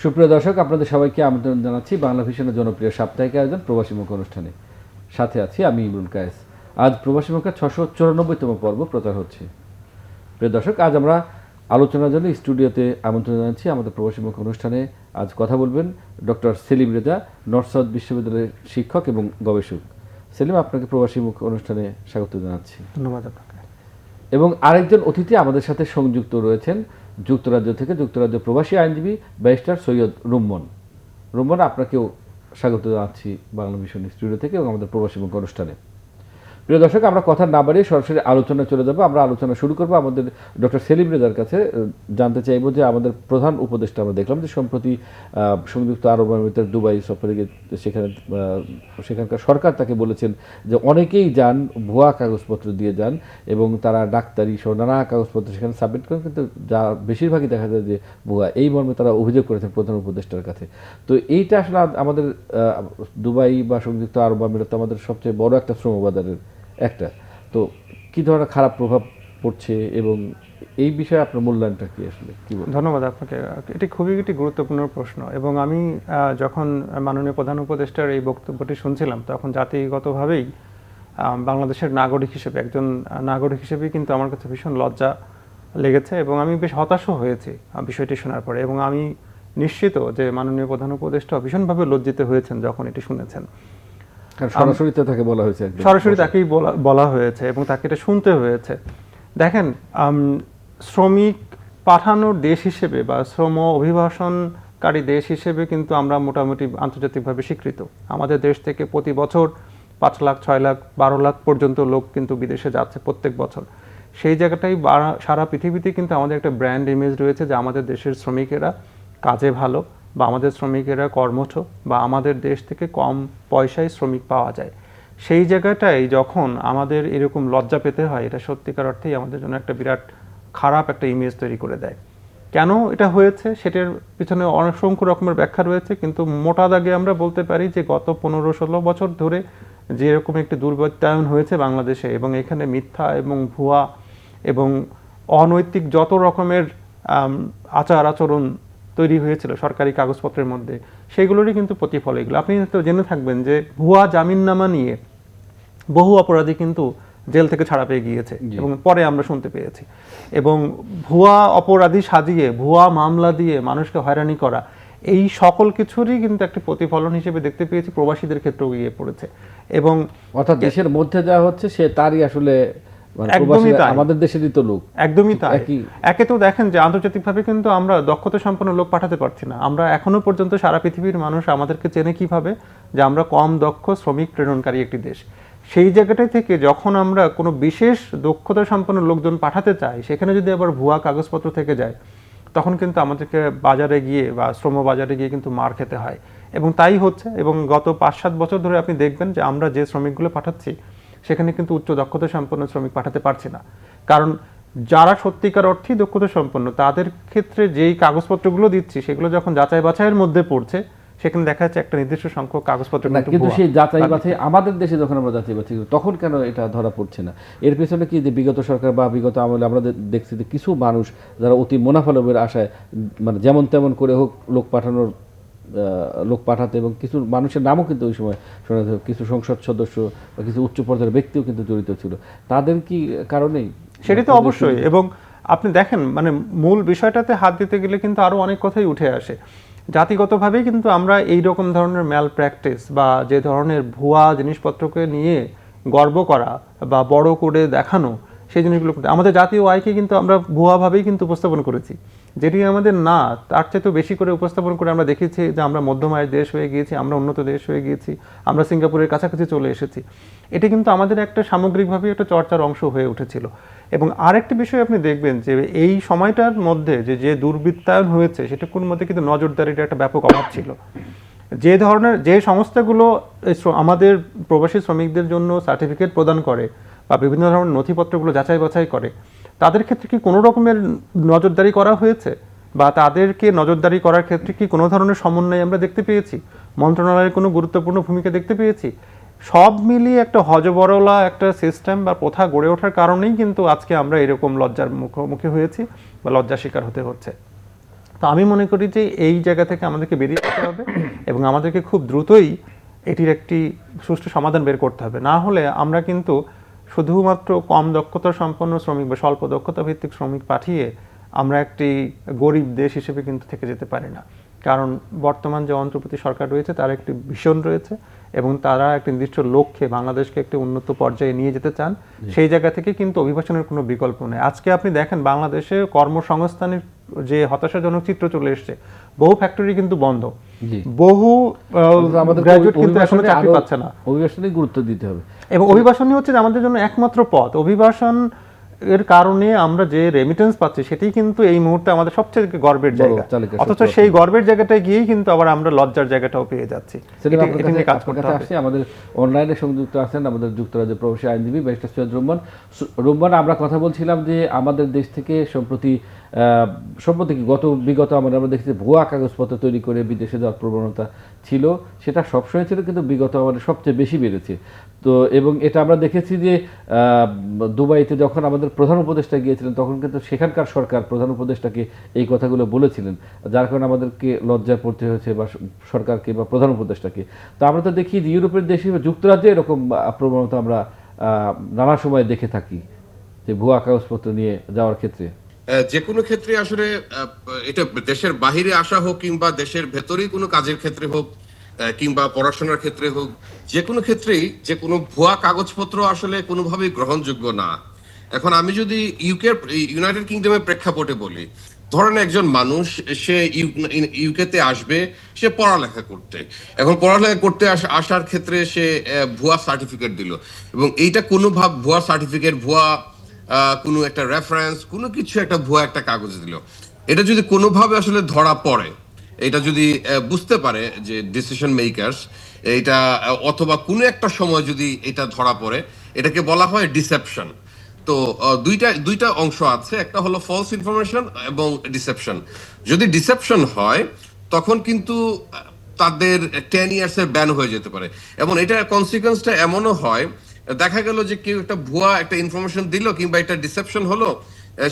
সুপ্রিয় দর্শক, আপনাদের সবাইকে আমন্ত্রণ জানাচ্ছি বাংলা ভিশনের জনপ্রিয় সাপ্তাহিক আয়োজন প্রবাসী মুখ অনুষ্ঠানে। সাথে আছি আমি ইমরুল কায়েস। আজ প্রবাসী মুখের 694তম পর্ব প্রচার হচ্ছে। প্রিয় দর্শক, আজ আমরা আলোচনার জন্য স্টুডিওতে আমন্ত্রণ জানাচ্ছি। আমাদের প্রবাসী মুখ অনুষ্ঠানে আজ কথা বলবেন doctor Selim Reza, North South বিশ্ববিদ্যালয়ের শিক্ষক এবং গবেষক। সেলিম, আপনাকে প্রবাসী মুখ অনুষ্ঠানে স্বাগত জানাচ্ছি। ধন্যবাদ আপনাকে। এবং আরেকজন অতিথি আমাদের সাথে সংযুক্ত রয়েছেন যুক্তরাজ্য থেকে, যুক্তরাজ্য প্রবাসী আইনজীবী ব্যারিস্টার সৈয়দ রুম্মন। রুম্মন, আপনাকেও স্বাগত জানাচ্ছি বাংলা ভিশন স্টুডিও থেকে এবং আমাদের প্রবাসী মুখ অনুষ্ঠানে। প্রিয় দর্শক, আমরা কথা না বাড়িয়ে সরাসরি আলোচনা চলে যাব। আমরা আলোচনা শুরু করব আমাদের ডক্টর সেলিম রেজার কাছে। জানতে চাইব যে আমাদের প্রধান উপদেষ্টা, আমরা দেখলাম যে সম্প্রতি সংযুক্ত আরব আমিরাতের দুবাই সফরে গিয়ে সেখানকার সরকার তাকে বলেছেন যে অনেকেই যান ভুয়া কাগজপত্র দিয়ে যান এবং তারা ডাক্তারি সহ নানা কাগজপত্র সেখানে সাবমিট করেন, কিন্তু যা বেশিরভাগই দেখা যায় যে ভুয়া। এই মর্মে তারা অভিযোগ করেছেন প্রধান উপদেষ্টার কাছে। তো এইটা আসলে আমাদের দুবাই বা সংযুক্ত আরব আমিরাত আমাদের সবচেয়ে বড় একটা শ্রমবাজারের একটা। তো কি ধরনের খারাপ প্রভাব পড়ছে এবং এই বিষয়ে আপনার মূল্যায়নটা কি আসলে কি বলবেন? ধন্যবাদ আপনাকে। এটি খুবই একটি গুরুত্বপূর্ণ প্রশ্ন এবং আমি যখন মাননীয় প্রধান উপদেষ্টার এই বক্তব্যটি শুনছিলাম তখন জাতিগতভাবেই বাংলাদেশের নাগরিক হিসেবে, একজন নাগরিক হিসেবেই কিন্তু আমার কাছে ভীষণ লজ্জা লেগেছে এবং আমি বেশ হতাশও হয়েছি বিষয়টি শোনার পরে। এবং আমি নিশ্চিত যে মাননীয় প্রধান উপদেষ্টা ভীষণভাবে লজ্জিত হয়েছেন যখন এটি শুনেছেন। সরাসরি তাকে বলা হয়েছে, সরাসরি তাকেই বলা হয়েছে এবং তাকে এটা শুনতে হয়েছে। দেখেন, শ্রমিক পাঠানোর দেশ হিসেবে বা শ্রম অভিবাসনকারী দেশ হিসেবে কিন্তু আমরা মোটামুটি আন্তর্জাতিকভাবে স্বীকৃত। আমাদের দেশ থেকে প্রতি বছর 5 লাখ, 6 লাখ, 12 লাখ পর্যন্ত লোক কিন্তু বিদেশে যাচ্ছে প্রত্যেক বছর। সেই জায়গাটাই সারা পৃথিবীতে কিন্তু আমাদের একটা ব্র্যান্ড ইমেজ রয়েছে যে আমাদের দেশের শ্রমিকেরা কাজে ভালো, বা আমাদের শ্রমিকেরা কর্মঠ, বা আমাদের দেশ থেকে কম পয়সায় শ্রমিক পাওয়া যায়। সেই জায়গাটাই যখন আমাদের এরকম লজ্জা পেতে হয়, এটা সত্যিকার অর্থেই আমাদের জন্য একটা বিরাট খারাপ একটা ইমেজ তৈরি করে দেয়। কেন এটা হয়েছে সেটার পিছনে অসংখ্য রকমের ব্যাখ্যা রয়েছে, কিন্তু মোটা দাগে আমরা বলতে পারি যে গত 15-16 বছর ধরে যেরকম একটি দুর্বৃত্তায়ন হয়েছে বাংলাদেশে, এবং এখানে মিথ্যা এবং ভুয়া এবং অনৈতিক যত রকমের আচার আচরণ তৈরি হয়েছিল সরকারি কাগজপত্রের মধ্যে, সেগুলোরই কিন্তু প্রতিফল এগুলো। আপনি তো জেনে থাকবেন যে ভুয়া জামিননামা নিয়ে বহু অপরাধী কিন্তু জেল থেকে ছাড়া পেয়ে গিয়েছে এবং পরে আমরা শুনতে পেয়েছি। এবং ভুয়া অপরাধী সাজিয়ে ভুয়া মামলা দিয়ে মানুষকে হয়রানি করা, এই সকল কিছুরই কিন্তু একটি প্রতিফলন হিসেবে দেখতে পেয়েছি প্রবাসীদের ক্ষেত্রেও গিয়ে পড়েছে। এবং অর্থাৎ দেশের মধ্যে যা হচ্ছে সে তারই আসলে আমাদের দেশেরই তো লোক। একদমই তাই। একে তো দেখেন যে আন্তর্জাতিকভাবে কিন্তু আমরা দক্ষতা সম্পন্ন লোক পাঠাতে পারছি না। আমরা এখনো পর্যন্ত সারা পৃথিবীর মানুষ আমাদেরকে চেনে কিভাবে, যে আমরা কম দক্ষ শ্রমিক প্রেরণকারী একটি দেশ। সেই জায়গাটাই থেকে যখন আমরা কোনো বিশেষ দক্ষতা সম্পন্ন লোকজন পাঠাতে চাই, সেখানে যদি আবার ভুয়া কাগজপত্র থেকে যায়, তখন কিন্তু আমাদেরকে বাজারে গিয়ে বা শ্রম বাজারে গিয়ে কিন্তু মার খেতে হয়। এবং তাই হচ্ছে। এবং গত 5-7 বছর ধরে আপনি দেখবেন যে আমরা যে শ্রমিকগুলো পাঠাচ্ছি সেখানে কিন্তু উচ্চ দক্ষতা সম্পন্ন শ্রমিক পাঠাতে পারছি না। কারণ যারা সত্যিকার অর্থেই দক্ষতা সম্পন্ন তাদের ক্ষেত্রে যেই কাগজপত্রগুলো দিচ্ছি সেগুলো যখন যাচাই বাছাইয়ের মধ্যে পড়ছে, সেখানে দেখা যাচ্ছে একটা নির্দিষ্ট সংখ্যক কাগজপত্র কিন্তু সেই যাচাই বাছাই আমাদের দেশে যখন আমরা যাচাই বাছাই তখন কেন এটা ধরা পড়ছে না? এর পেছনে কি যে বিগত সরকার বা বিগত আমলে আমরা দেখছি যে কিছু মানুষ যারা অতি মুনাফা লাভের আশায় মানে যেমন তেমন করে হোক লোক পাঠাতে, এবং কিছু মানুষের নামও কিন্তু ওই সময় শোনা যায়, কিছু সংসদ সদস্য বা কিছু উচ্চ পর্যায়ের ব্যক্তিও কিন্তু জড়িত ছিল। তাদের কি কারণেই? সেটি তো অবশ্যই। এবং আপনি দেখেন, মানে মূল বিষয়টাতে হাত দিতে গেলে কিন্তু আরো অনেক কথাই উঠে আসে। জাতিগতভাবেই কিন্তু আমরা এই রকম ধরনের ম্যাল প্র্যাকটিস বা যে ধরনের ভুয়া জিনিসপত্রকে নিয়ে গর্ব করা বা বড় করে দেখানো, সেই জিনিসগুলো আমাদের জাতীয় আয়কে কিন্তু আমরা ভুয়াভাবেই কিন্তু উপস্থাপন করেছি, যেটি আমাদের না, তার চেয়ে তো বেশি করে উপস্থাপন করে আমরা দেখেছি যে আমরা মধ্যম আয়ের দেশ হয়ে গিয়েছি, আমরা উন্নত দেশ হয়ে গিয়েছি, আমরা সিঙ্গাপুরের কাছাকাছি চলে এসেছি। এটি কিন্তু আমাদের একটা সামগ্রিকভাবে একটা চর্চার অংশ হয়ে উঠেছিল। এবং আরেকটি বিষয় আপনি দেখবেন যে এই সময়টার মধ্যে যে দুর্বৃত্তায়ন হয়েছে সেটার মধ্যে কিন্তু নজরদারির একটা ব্যাপক অভাব ছিল। যে সংস্থাগুলো আমাদের প্রবাসী শ্রমিকদের জন্য সার্টিফিকেট প্রদান করে বা বিভিন্ন ধরনের নথিপত্রগুলো যাচাই বাছাই করে, তাদের ক্ষেত্রে কি কোনো রকমের নজরদারি করা হয়েছে? বা তাদেরকে নজরদারি করার ক্ষেত্রে কি কোনো ধরনের সমন্বয় আমরা দেখতে পেয়েছি? মন্ত্রণালয়ের কোনো গুরুত্বপূর্ণ ভূমিকা দেখতে পেয়েছি? সব মিলিয়ে একটা হজবরলা একটা সিস্টেম বা প্রথা গড়ে ওঠার কারণেই কিন্তু আজকে আমরা এরকম লজ্জার মুখোমুখি হয়েছি বা লজ্জা শিকার হতে হচ্ছে। তো আমি মনে করি যে এই জায়গা থেকে আমাদেরকে বেরিয়ে আসতে হবে এবং আমাদেরকে খুব দ্রুতই এটির একটি সুষ্ঠু সমাধান বের করতে হবে। না হলে আমরা কিন্তু শুধুমাত্র কম দক্ষতা সম্পন্ন শ্রমিক বা স্বল্প দক্ষতা ভিত্তিক শ্রমিক পাঠিয়ে আমরা একটি গরিব দেশ হিসেবে কিন্তু থেকে যেতে পারি না। কারণ বর্তমান যে অন্তর্বর্তী সরকার রয়েছে তার একটি ভিশন রয়েছে এবং তারা একটি নির্দিষ্ট লক্ষ্যে বাংলাদেশকে একটি উন্নত পর্যায়ে নিয়ে যেতে চান। সেই জায়গা থেকে কিন্তু অভিবাসনের কোনো বিকল্প নেই। আজকে আপনি দেখেন বাংলাদেশে কর্মসংস্থানের যে হতাশাজনক চিত্র চলে এসছে, বহু ফ্যাক্টরি কিন্তু বন্ধ, বহু গ্রাজুয়েট কিন্তু এখনো চাকরি পাচ্ছে না। অভিবাসনে গুরুত্ব দিতে হবে এবং অভিবাসনই হচ্ছে আমাদের জন্য একমাত্র পথ। অভিবাসন এর কারণে আমরা যে রেমিটেন্স পাচ্ছি সেটি কিন্তু এই মুহূর্তে আমাদের সবচেয়ে গর্বের জায়গা, অথচ সেই গর্বের জায়গাটায় গিয়েই কিন্তু আবার আমরা লজ্জার জায়গাটাও পেয়ে যাচ্ছি। কাজ করতে আসছে। আমাদের অনলাইনে সংযুক্ত আছেন আমাদের যুক্তরাজ্যের প্রবাসী আইনজীবী ব্যারিস্টার সৈয়দ রুম্মান। রুম্মান, আমরা কথা বলছিলাম যে আমাদের দেশ থেকে সম্প্রতি বিগত আমরা দেখছি ভুয়া কাগজপত্র তৈরি করে বিদেশে যাওয়ার প্রবণতা ছিল, সেটা সবসময় ছিল, কিন্তু বিগত আমাদের সবচেয়ে বেশি বেড়েছে। তো এবং এটা আমরা দেখেছি যে দুবাইতে যখন আমাদের প্রধান উপদেষ্টা গিয়েছিলেন তখন কিন্তু সেখানকার সরকার প্রধান উপদেষ্টাকে এই কথাগুলো বলেছিলেন, যার কারণে আমাদেরকে লজ্জায় পড়তে হয়েছে বা সরকারকে বা প্রধান উপদেষ্টাকে। তো আমরা তো দেখি যে ইউরোপের দেশে যুক্তরাজ্যে এরকম প্রবণতা আমরা নানা সময় দেখে থাকি, যে ভুয়া কাগজপত্র নিয়ে যাওয়ার ক্ষেত্রে। যে কোনো ক্ষেত্রে আসলে এটা দেশের বাহিরে আসা হোক কিংবা দেশের ভেতরেই কোনো কাজের ক্ষেত্রে হোক কিংবা পড়াশোনার ক্ষেত্রে হোক, যে কোনো ক্ষেত্রেই যে কোনো ভুয়া কাগজপত্র আসলে কোনোভাবেই গ্রহণযোগ্য না। এখন আমি যদি ইউনাইটেড কিংডমের প্রেক্ষাপটে বলি, ধরেন একজন মানুষ সে ইউকেতে আসবে সে পড়ালেখা করতে, এখন পড়ালেখা করতে আসার ক্ষেত্রে সে ভুয়া সার্টিফিকেট দিল, এবং এইটা ভুয়া সার্টিফিকেট, ভুয়া কোনো একটা রেফারেন্স, কোনো কিছু একটা ভুয়া একটা কাগজ দিল, এটা যদি কোনোভাবে আসলে ধরা পড়ে, এটা যদি বুঝতে পারে যে ডিসিশন মেকারস এটা, অথবা কোনো একটা সময় যদি এটা ধরা পড়ে, এটাকে বলা হয় ডিসেপশন। তো দুইটা অংশ আছে, একটা হলো ফলস ইনফরমেশন এবং ডিসেপশন। যদি ডিসেপশন হয় তখন কিন্তু তাদের 10 ইয়ার্সের ব্যান হয়ে যেতে পারে, এবং এটার কনসিকুয়েন্সটা এমনও হয়, দেখা গেল যে কেউ একটা ভুয়া একটা ইনফরমেশন দিল কিংবা একটা ডিসেপশন হলো,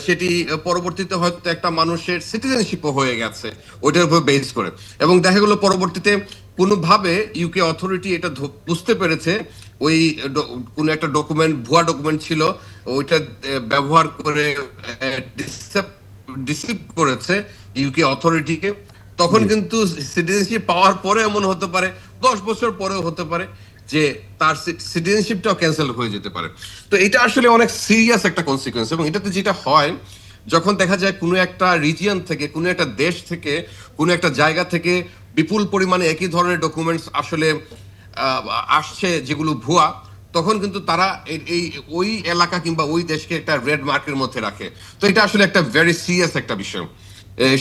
সেটি পরবর্তীতে হয়তো একটা মানুষের সিটিজেনশিপও হয়ে গেছে ওইটার উপর বেস করে, এবং দেখা গেল পরবর্তীতে কোনোভাবে ইউকে অথরিটি এটা বুঝতে পেরেছে ওই কোনো একটা ডকুমেন্ট ভুয়া ডকুমেন্ট ছিল, ওইটা ব্যবহার করে ডিসিভ করেছে ইউকে অথরিটিকে, তখন কিন্তু সিটিজেনশিপ পাওয়ার পরে এমন হতে পারে 10 বছর পরেও হতে পারে যে তার সিটিজেনশিপটাও ক্যান্সেল হয়ে যেতে পারে। তো এটা আসলে অনেক সিরিয়াস একটা কনসিকুয়েন্স, এবং এটাতে যেটা হয় যখন দেখা যায় কোনো একটা রিজিয়ন থেকে, কোনো একটা দেশ থেকে, কোনো একটা জায়গা থেকে বিপুল পরিমাণে একই ধরনের ডকুমেন্টস আসলে আসছে যেগুলো ভুয়া, তখন কিন্তু তারা এই ওই এলাকা কিংবা ওই দেশকে একটা রেড মার্কের মধ্যে রাখে। তো এটা আসলে একটা ভেরি সিরিয়াস একটা বিষয়,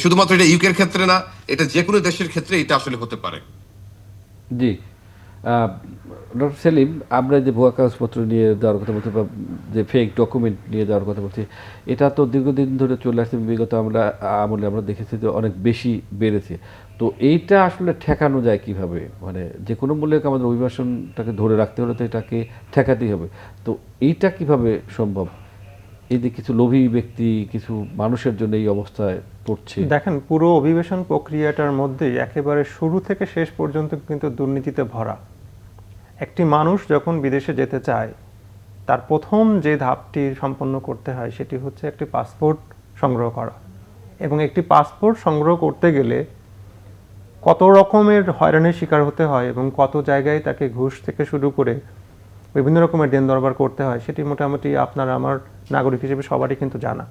শুধুমাত্র এটা ইউকের ক্ষেত্রে না, এটা যে কোনো দেশের ক্ষেত্রে এটা আসলে হতে পারে। জি, ডক্টর সেলিম, আমরা যে ভুয়া কাগজপত্র নিয়ে যাওয়ার কথা বলছি বা যে ফেক ডকুমেন্ট নিয়ে যাওয়ার কথা বলছি, এটা তো দীর্ঘদিন ধরে চলে আসছে, বিগত আমরা দেখেছি যে অনেক বেশি বেড়েছে। তো এইটা আসলে ঠেকানো যায় কিভাবে? মানে যে কোনো মূল্যে আমাদের অভিবাসনটাকে ধরে রাখতে হলে তো এটাকে ঠেকাতেই হবে। তো এইটা কিভাবে সম্ভব? এই যে কিছু লোভী ব্যক্তি, কিছু মানুষের জন্য এই অবস্থায় পড়ছে। দেখেন, পুরো অভিবাসন প্রক্রিয়াটার মধ্যেই একেবারে শুরু থেকে শেষ পর্যন্ত কিন্তু দুর্নীতিতে ভরা। একটি মানুষ যখন বিদেশে যেতে চায় তার প্রথম যে ধাপটি সম্পন্ন করতে হয় সেটি হচ্ছে একটি পাসপোর্ট সংগ্রহ করা, এবং একটি পাসপোর্ট সংগ্রহ করতে গেলে কত রকমের হয়রানির শিকার হতে হয় এবং কত জায়গায় তাকে ঘুষ থেকে শুরু করে বিভিন্ন রকমের দেন দরবার করতে হয় সেটি মোটামুটি আপনার আমার নাগরিক হিসেবে সবারই কিন্তু জানা।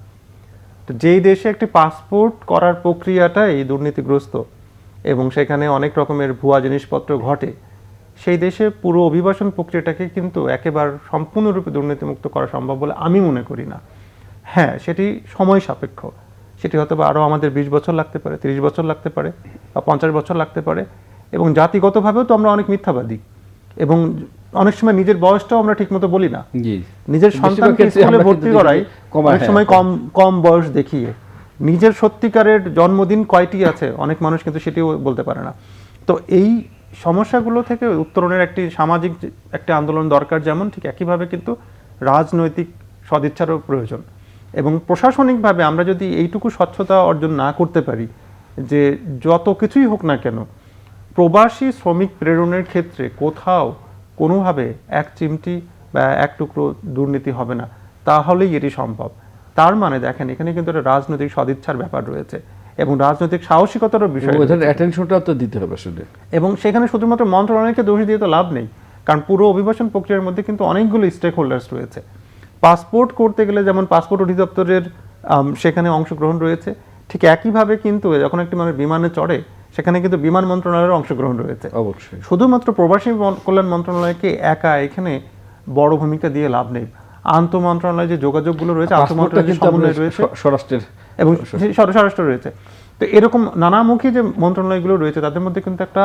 তো যেই দেশে একটি পাসপোর্ট করার প্রক্রিয়াটাই দুর্নীতিগ্রস্ত এবং সেখানে অনেক রকমের ভুয়া জিনিসপত্র ঘটে, সেই দেশে পুরো অভিবাসন প্রক্রিয়াটাকে কিন্তু একেবারে সম্পূর্ণরূপে দুর্নীতিমুক্ত করা সম্ভব বলে আমি মনে করি না। হ্যাঁ, সেটি সময় সাপেক্ষ, সেটি হয়তো আরও আমাদের 20 বছর লাগতে পারে, 30 বছর লাগতে পারে বা 50 বছর লাগতে পারে, এবং জাতিগতভাবেও তো আমরা অনেক মিথ্যাবাদী এবং অনেক সময় নিজের বয়সটাও আমরা ঠিকমতো বলি না। নিজের সন্তানকে স্কুলে ভর্তি করাই অনেক সময় কম বয়স দেখিয়ে। নিজের সত্যিকারের জন্মদিন কয়টি আছে অনেক মানুষ কিন্তু সেটিও বলতে পারে না। তো এই সমস্যাগুলো থেকে উত্তরণের একটি সামাজিক একটা আন্দোলন দরকার, যেমন ঠিক একইভাবে কিন্তু রাজনৈতিক সদিচ্ছারও প্রয়োজন। এবং প্রশাসনিকভাবে আমরা যদি এইটুকু স্বচ্ছতা অর্জন না করতে পারি যে যত কিছুই হোক না কেন প্রবাসী শ্রমিক প্রেরণের ক্ষেত্রে কোথাও কোনোভাবে এক চিমটি বা এক টুকরো দুর্নীতি হবে না, তাহলেই এটি সম্ভব। তার মানে দেখেন এখানে কিন্তু একটা রাজনৈতিক সদিচ্ছার ব্যাপার রয়েছে এবং রাজনৈতিক সাহসিকতারও বিষয় রয়েছে। অ্যাটেনশনটা তো দিতে হবে আসলে। এবং সেখানে শুধুমাত্র মন্ত্রণালয়কে দোষ দিয়ে তো লাভ নেই, কারণ পুরো অভিবাসন প্রক্রিয়ার মধ্যে কিন্তু অনেকগুলো স্টেক হোল্ডার্স রয়েছে। পাসপোর্ট করতে গেলে যেমন পাসপোর্ট অধিদপ্তরের সেখানে অংশগ্রহণ রয়েছে, ঠিক একইভাবে কিন্তু যখন একটি মানুষ বিমানে চড়ে সেখানে কিন্তু বিমান মন্ত্রণালয়ের অংশগ্রহণ রয়েছে। অবশ্যই শুধুমাত্র প্রবাসী কল্যাণ মন্ত্রণালয়কে একা এখানে বড় ভূমিকা দিয়ে লাভ নেই। আন্তঃ মন্ত্রণালয় যে যোগাযোগগুলো রয়েছে, আন্তঃ মন্ত্রণালয় যে সমন্বয় রয়েছে স্বরাষ্ট্রের এবং স্বরাষ্ট্র রয়েছে, তো এরকম নানামুখী যে মন্ত্রণালয়গুলো রয়েছে তাদের মধ্যে কিন্তু একটা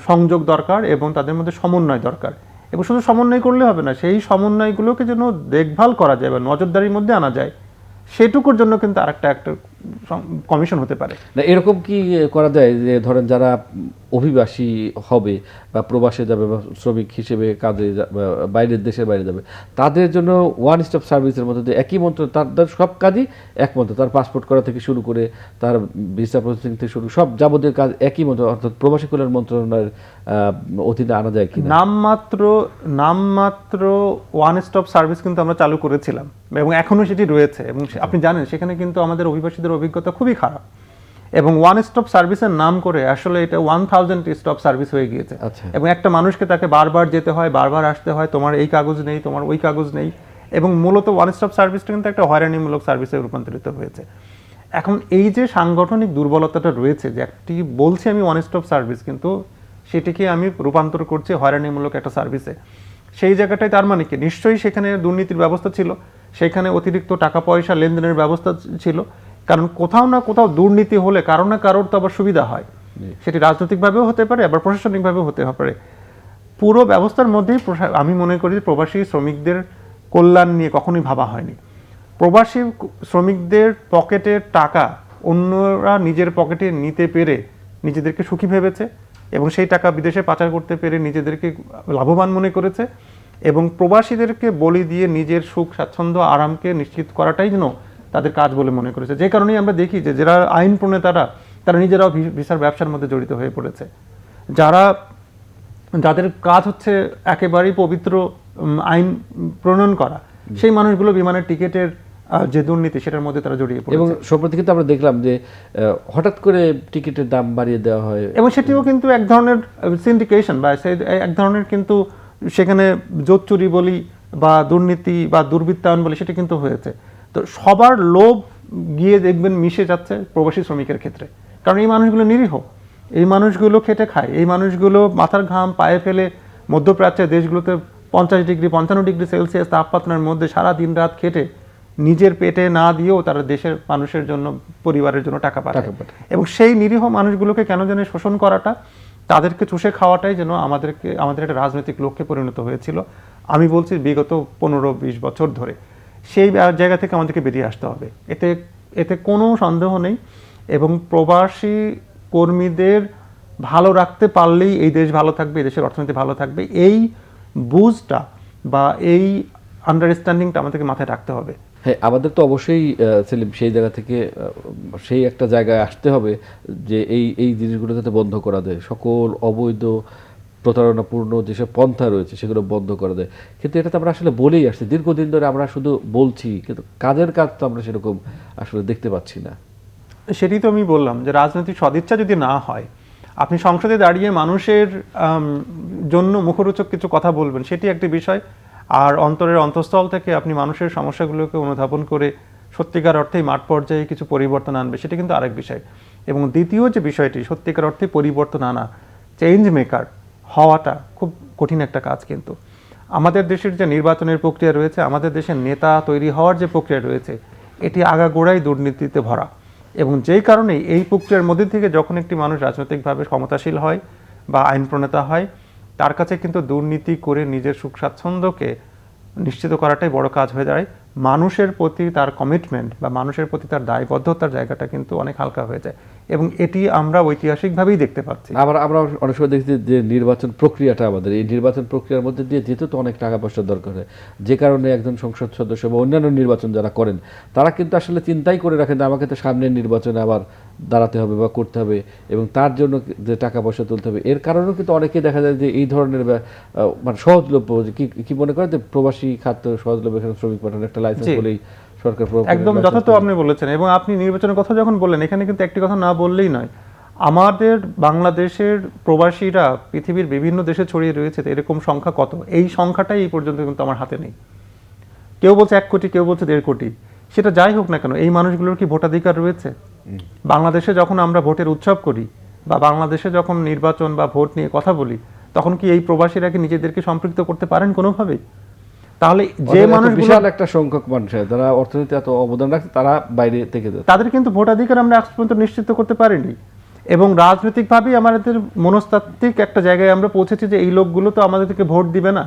সংযোগ দরকার এবং তাদের মধ্যে সমন্বয় দরকার। এবং শুধু সমন্বয় করলে হবে না, সেই সমন্বয়গুলোকে যেন দেখভাল করা যায় বা নজরদারির মধ্যে আনা যায়, সেটুকুর জন্য কিন্তু আরেকটা একটা কমিশন হতে পারে। না এরকম কি করা যায় যে ধরেন যারা অভিবাসী হবে বা প্রবাসে যাবে বা শ্রমিক হিসেবে কাজে বাইরের দেশের বাইরে যাবে, তাদের জন্য ওয়ান স্টপ সার্ভিসের মধ্যে একই মন্ত্র, তাদের সব কাজই এক মন্ত্র, তার পাসপোর্ট করা থেকে শুরু করে তার ভিসা প্রসেসিং থেকে শুরু সব যাবতীয় কাজ একই মন্ত্র, অর্থাৎ প্রবাসী কল্যাণ মন্ত্রণালয়ের অধীনে আনা যায় কি? নামমাত্র ওয়ান স্টপ সার্ভিস কিন্তু আমরা চালু করেছিলাম এবং এখনো সেটি রয়েছে এবং আপনি জানেন সেখানে কিন্তু আমাদের অভিবাসীদের অভিজ্ঞতা খুবই খারাপ এবং ওয়ান স্টপ সার্ভিসের নাম করে আসলে এটা 1000 স্টপ সার্ভিস হয়ে গিয়েছে। এবং একটা মানুষকে তাকে বারবার যেতে হয়, বারবার আসতে হয়, তোমার এই কাগজ নেই, তোমার ওই কাগজ নেই, এবং মূলত ওয়ান স্টপ সার্ভিসটা কিন্তু একটা হয়রানিমূলক সার্ভিসে রূপান্তরিত হয়েছে। এখন এই যে সাংগঠনিক দুর্বলতাটা রয়েছে, যে একটি বলছি আমি ওয়ান স্টপ সার্ভিস কিন্তু সেটিকে আমি রূপান্তর করছি হয়রানিমূলক একটা সার্ভিসে, সেই জায়গাটায় তার মানে কি নিশ্চয়ই সেখানে দুর্নীতির ব্যবস্থা ছিল, সেখানে অতিরিক্ত টাকা পয়সা লেনদেনের ব্যবস্থা ছিল, কারণ কোথাও না কোথাও দুর্নীতি হলে কারো না কারোর তো আবার সুবিধা হয়, সেটি রাজনৈতিকভাবেও হতে পারে আবার প্রশাসনিকভাবেও হতে পারে। পুরো ব্যবস্থার মধ্যেই আমি মনে করি প্রবাসী শ্রমিকদের কল্যাণ নিয়ে কখনোই ভাবা হয়নি। প্রবাসী শ্রমিকদের পকেটের টাকা অন্যরা নিজের পকেটে নিতে পেরে নিজেদেরকে সুখী ভেবেছে এবং সেই টাকা বিদেশে পাচার করতে পেরে নিজেদেরকে লাভবান মনে করেছে এবং প্রবাসীদেরকে বলি দিয়ে নিজের সুখ স্বাচ্ছন্দ্য আরামকে নিশ্চিত করাটাই যেন তাদের কাজ বলে মনে করেছে। যে কারণেই আমরা দেখি যে যারা আইন প্রণেতারা তারা নিজেরাও ভিসার ব্যবসার মধ্যে জড়িত হয়ে পড়েছে, যাদের কাজ হচ্ছে একেবারেই পবিত্র আইন প্রণয়ন করা, সেই মানুষগুলো বিমানের টিকিটের যে দুর্নীতি সেটার মধ্যে তারা জড়িয়ে পড়েছে। এবং সম্প্রতি কিন্তু আমরা দেখলাম যে হঠাৎ করে টিকিটের দাম বাড়িয়ে দেওয়া হয় এবং সেটিও কিন্তু এক ধরনের সিন্ডিকেশন বা এক ধরনের কিন্তু সেখানে জোচ্চুরি বলি বা দুর্নীতি বা দুর্বৃত্তায়ন বলি, সেটা কিন্তু হয়েছে। তো সবার লোভ গিয়ে দেখবেন মিশে যাচ্ছে প্রবাসী শ্রমিকের ক্ষেত্রে, কারণ এই মানুষগুলো নিরীহ, এই মানুষগুলো খেটে খায়, এই মানুষগুলো মাথার ঘাম পায়ে ফেলে মধ্যপ্রাচ্যের দেশগুলোতে 50 ডিগ্রি 55 ডিগ্রি সেলসিয়াস তাপমাত্রার মধ্যে সারা দিন রাত খেটে নিজের পেটে না দিয়েও তারা দেশের মানুষের জন্য পরিবারের জন্য টাকা পাঠায়। এবং সেই নিরীহ মানুষগুলোকে কেন যেন শোষণ করাটা, তাদেরকে চুষে খাওয়াটাই যেন আমাদের একটা রাজনৈতিক লক্ষ্যে পরিণত হয়েছিল, আমি বলছি বিগত 15-20 বছর ধরে। সেই জায়গা থেকে আমাদেরকে বেরিয়ে আসতে হবে, এতে কোনো সন্দেহ নেই। এবং প্রবাসী কর্মীদের ভালো রাখতে পারলেই এই দেশ ভালো থাকবে, এই দেশের অর্থনীতি ভালো থাকবে, এই বুঝটা বা এই আন্ডারস্ট্যান্ডিংটা আমাদেরকে মাথায় রাখতে হবে। হ্যাঁ, আমাদের তো অবশ্যই সেলিম সেই জায়গা থেকে সেই একটা জায়গায় আসতে হবে যে এই জিনিসগুলো যাতে বন্ধ করা যায়, সকল অবৈধ প্রতারণাপূর্ণ যেসব পন্থা রয়েছে সেগুলো বন্ধ করা যায়। কিন্তু এটা তো আমরা আসলে বলেই আসছি দীর্ঘদিন ধরে, আমরা শুধু বলছি কিন্তু কাজের কাজ তো আমরা সেরকম আসলে দেখতে পাচ্ছি না। সেটি তো আমি বললাম যে রাজনৈতিক সদিচ্ছা যদি না হয়, আপনি সংসদে দাঁড়িয়ে মানুষের জন্য মুখরোচক কিছু কথা বলবেন, সেটি একটি বিষয়, আর অন্তরের অন্তঃস্থল থেকে আপনি মানুষের সমস্যাগুলোকে অনুধাবন করে সত্যিকার অর্থেই মাঠ পর্যায়ে কিছু পরিবর্তন আনবে, সেটি কিন্তু আরেক বিষয়। এবং দ্বিতীয় যে বিষয়টি, সত্যিকার অর্থে পরিবর্তন আনা, চেঞ্জ মেকার হওয়াটা খুব কঠিন একটা কাজ। কিন্তু আমাদের দেশের যে নির্বাচনের প্রক্রিয়া রয়েছে, আমাদের দেশের নেতা তৈরি হওয়ার যে প্রক্রিয়া রয়েছে, এটি আগাগোড়াই দুর্নীতিতে ভরা। এবং যেই কারণেই এই প্রক্রিয়ার মধ্যে থেকে যখন একটি মানুষ রাজনৈতিকভাবে ক্ষমতাশীল হয় বা আইন প্রণেতা হয়, তার কাছে কিন্তু দুর্নীতি করে নিজের সুখ স্বাচ্ছন্দ্যকে নিশ্চিত করাটাই বড় কাজ হয়ে দাঁড়ায়। মানুষের প্রতি তার কমিটমেন্ট বা মানুষের প্রতি তার দায়বদ্ধতার জায়গাটা কিন্তু অনেক হালকা হয়ে যায়, এবং এটি আমরা ঐতিহাসিকভাবেই দেখতে পাচ্ছি। আমরা অনেক সময় দেখছি যে নির্বাচন প্রক্রিয়াটা, আমাদের এই নির্বাচন প্রক্রিয়ার মধ্যে দিয়ে যেতে তো অনেক টাকা পয়সার দরকার হয়, যে কারণে একজন সংসদ সদস্য বা অন্যান্য নির্বাচন যারা করেন তারা কিন্তু আসলে চিন্তাই করে রাখেন আমাকে তো সামনের নির্বাচনে আবার দাঁড়াতে হবে বা করতে হবে, এবং তার জন্য যে টাকা পয়সা তুলতে হবে, এর কারণেও কিন্তু অনেকেই দেখা যায় যে এই ধরনের মানে সহজলভ্য, যে কি মনে করেন যে প্রবাসী খাদ্য সহজলভ্য, এখানে শ্রমিক পাঠানো একটা লাইসেন্স জি। বলেই সরকার একদম যথার্থ আপনি বলেছেন। এবং আপনি নির্বাচনের কথা যখন বললেন, এখানে কিন্তু একটি কথা না বললেই নয়। আমাদের বাংলাদেশের প্রবাসীরা পৃথিবীর বিভিন্ন দেশে ছড়িয়ে রয়েছে, তো এরকম সংখ্যা কত, এই সংখ্যাটাই এই পর্যন্ত কিন্তু আমার হাতে নেই। কেউ বলছে 1 কোটি, কেউ বলছে 1.5 কোটি। সেটা যাই হোক না কেন, এই মানুষগুলোর কি ভোটাধিকার রয়েছে? বাংলাদেশে যখন আমরা ভোটের উৎসব করি বা বাংলাদেশে যখন নির্বাচন বা ভোট নিয়ে কথা বলি, তখন কি এই প্রবাসীরা কি নিজেদেরকে সম্পৃক্ত করতে পারেন কোনোভাবেই? তাহলে যে মানুষগুলো, বিশাল একটা সংখ্যক মানুষ আছে যারা অর্থনীতি এত অবদান রাখছে, তারা বাইরে থেকে যাচ্ছে। তাদের কিন্তু ভোটাধিকার আমরা আজ পর্যন্ত নিশ্চিত করতে পারিনি। এবং রাজনৈতিকভাবেই আমাদের মনস্তাত্ত্বিক একটা জায়গায় আমরা পৌঁছেছি যে এই লোকগুলো তো আমাদেরকে ভোট দিবে না,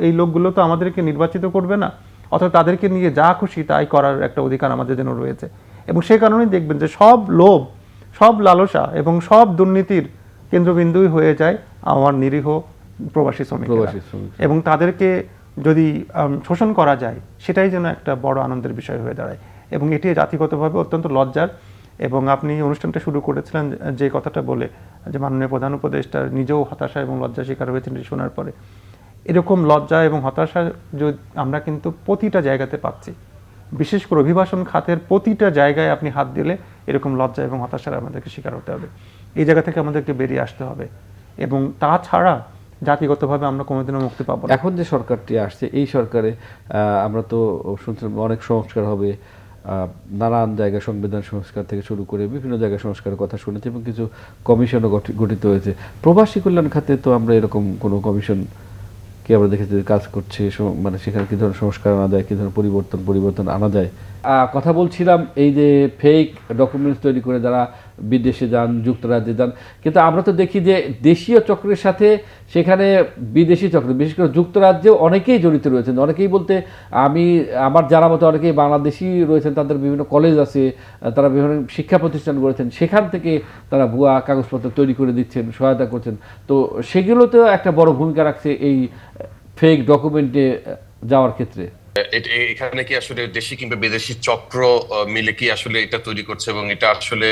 এই লোকগুলো তো আমাদেরকে নির্বাচিত করবে না, অথবা তাদেরকে নিয়ে যা খুশি তাই করার একটা অধিকার আমাদের জন্য রয়েছে। এবং সে কারণেই দেখবেন যে সব লোভ, সব লালসা এবং সব দুর্নীতির কেন্দ্রবিন্দুই হয়ে যায় আমার নিরীহ প্রবাসী শ্রমিক। এবং তাদেরকে যদি শোষণ করা যায়, সেটাই যেন একটা বড় আনন্দের বিষয় হয়ে দাঁড়ায়। এবং এটি জাতিগতভাবে অত্যন্ত লজ্জার। এবং আপনি অনুষ্ঠানটা শুরু করেছিলেন যে কথাটা বলে, যে মাননীয় প্রধান উপদেষ্টা নিজেও হতাশা এবং লজ্জা শিকার হয়েছেন এটি শোনার পরে। এরকম লজ্জা এবং হতাশা আমরা কিন্তু প্রতিটা জায়গাতে পাচ্ছি। বিশেষ করে অভিবাসন খাতের প্রতিটা জায়গায় আপনি হাত দিলে এরকম লজ্জা এবং হতাশার আমাদেরকে শিকার হতে হবে। এই জায়গা থেকে আমাদেরকে বেরিয়ে আসতে হবে। এবং তাছাড়া জাতিগতভাবে আমরা কোনোদিনও মুক্তি পাবো না। এখন যে সরকারটি আসছে, এই সরকারে আমরা তো শুনছিলাম অনেক সংস্কার হবে, নানান জায়গায় সংবিধান সংস্কার থেকে শুরু করে বিভিন্ন জায়গায় সংস্কারের কথা শুনেছি, এবং কিছু কমিশনও গঠিত হয়েছে। প্রবাসী কল্যাণ খাতে তো আমরা এরকম কোনো কমিশন কি আমরা দেখেছি কাজ করছে, মানে সেখানে কি ধরনের সংস্কার আনা যায়, কি ধরনের পরিবর্তন আনা যায়। কথা বলছিলাম এই যে ফেক ডকুমেন্টস তৈরি করে যারা বিদেশে যান, যুক্তরাজ্যে যান, কিন্তু আমরা তো দেখি যে দেশীয় চক্রের সাথে সেখানে বিদেশি চক্র, বিশেষ করে যুক্তরাজ্যেও অনেকেই জড়িত রয়েছেন। অনেকেই বলতে আমার জানা মতো অনেকেই বাংলাদেশি রয়েছেন, তাদের বিভিন্ন কলেজ আছে, তারা বিভিন্ন শিক্ষা প্রতিষ্ঠান করেছেন, সেখান থেকে তারা ভুয়া কাগজপত্র তৈরি করে দিচ্ছেন, সহায়তা করছেন। তো সেগুলোতেও একটা বড় ভূমিকা রাখছে এই ফেক ডকুমেন্টে যাওয়ার ক্ষেত্রে। এখানে কি আসলে দেশি কিংবা বিদেশি চক্র মিলে কি আসলে এটা তৈরি করছে, এবং এটা আসলে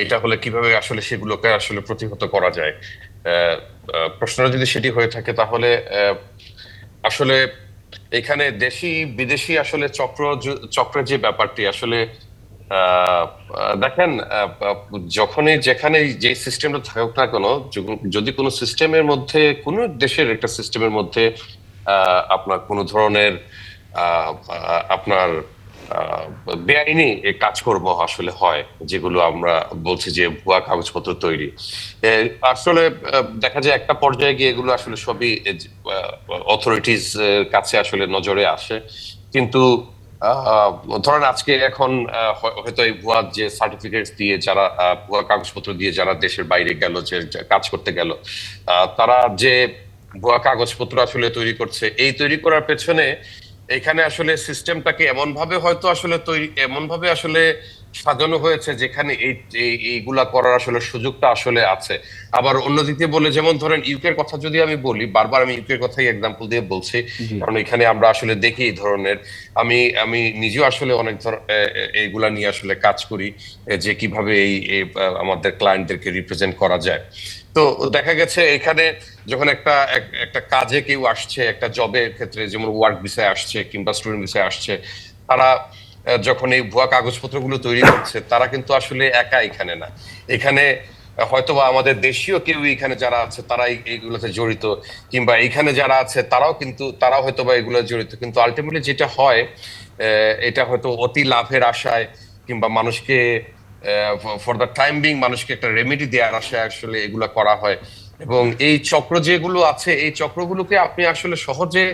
এটা হলে কিভাবে আসলে সেগুলোকে আসলে প্রতিহত করা যায়? প্রশ্নটা যদি সেটি হয়ে থাকে, তাহলে আসলে এখানে দেশি বিদেশি আসলে চক্রের যে ব্যাপারটি আসলে দেখেন, যখনই যেখানে যে সিস্টেমটা থাকুক না কেন, যদি কোনো সিস্টেমের মধ্যে, কোনো দেশের একটা সিস্টেমের মধ্যে আপনার কোনো ধরনের আপনার বেআইনি কাজকর্ম আসলে হয়, যেগুলো আমরা বলছি যে ভুয়া কাগজপত্র তৈরি, আসলে দেখা যায় একটা পর্যায়ে গিয়ে এগুলো আসলে সবই অথরিটিজ কাছে আসলে নজরে আসে। কিন্তু ধরেন আজকে এখন হয়তো এই ভুয়া যে সার্টিফিকেট দিয়ে যারা, ভুয়া কাগজপত্র দিয়ে যারা দেশের বাইরে গেল, যে কাজ করতে গেল, তারা যে ভুয়া কাগজপত্র আসলে তৈরি করছে, এই তৈরি করার পেছনে এখানে আসলে সিস্টেমটাকে এমন ভাবে আসলে সাজানো হয়েছে যেখানে এইগুলা করার আসলে সুযোগটা আসলে আছে। আবার অন্যদিকে বলে, যেমন ধরেন ইউকের কথা যদি আমি বলি, বারবার আমি ইউকের কথাই এক্সাম্পল দিয়ে বলছি, কারণ এখানে আমরা আসলে দেখি এই ধরনের, আমি নিজেও আসলে অনেক এইগুলা নিয়ে আসলে কাজ করি, যে কিভাবে এই আমাদের ক্লায়েন্টদেরকে রিপ্রেজেন্ট করা যায়। তো দেখা গেছে এখানে যখন একটা কাজে কেউ আসছে, একটা জবের ক্ষেত্রে, যেমন ওয়ার্ক ভিসায় আসছে কিংবা স্টুডেন্ট ভিসায় আসছে, তারা যখন এই ভুয়া কাগজপত্রগুলো তৈরি করছে, তারা কিন্তু আসলে একা এখানে না, এখানে হয়তোবা আমাদের দেশীয় কেউ এখানে যারা আছে তারা এইগুলোতে জড়িত, কিংবা এখানে যারা আছে তারাও হয়তোবা এগুলো জড়িত। কিন্তু আলটিমেটলি যেটা হয়, এটা হয়তো অতি লাভের আশায় কিংবা মানুষকে ফর দ্য টাইম বিং মানুষকে একটা রেমেডি দেওয়ার আশায় আসলে এগুলা করা হয়। এবং এই চক্র যেগুলো আছে, এই চক্রগুলোকে আপনি আসলে সহজে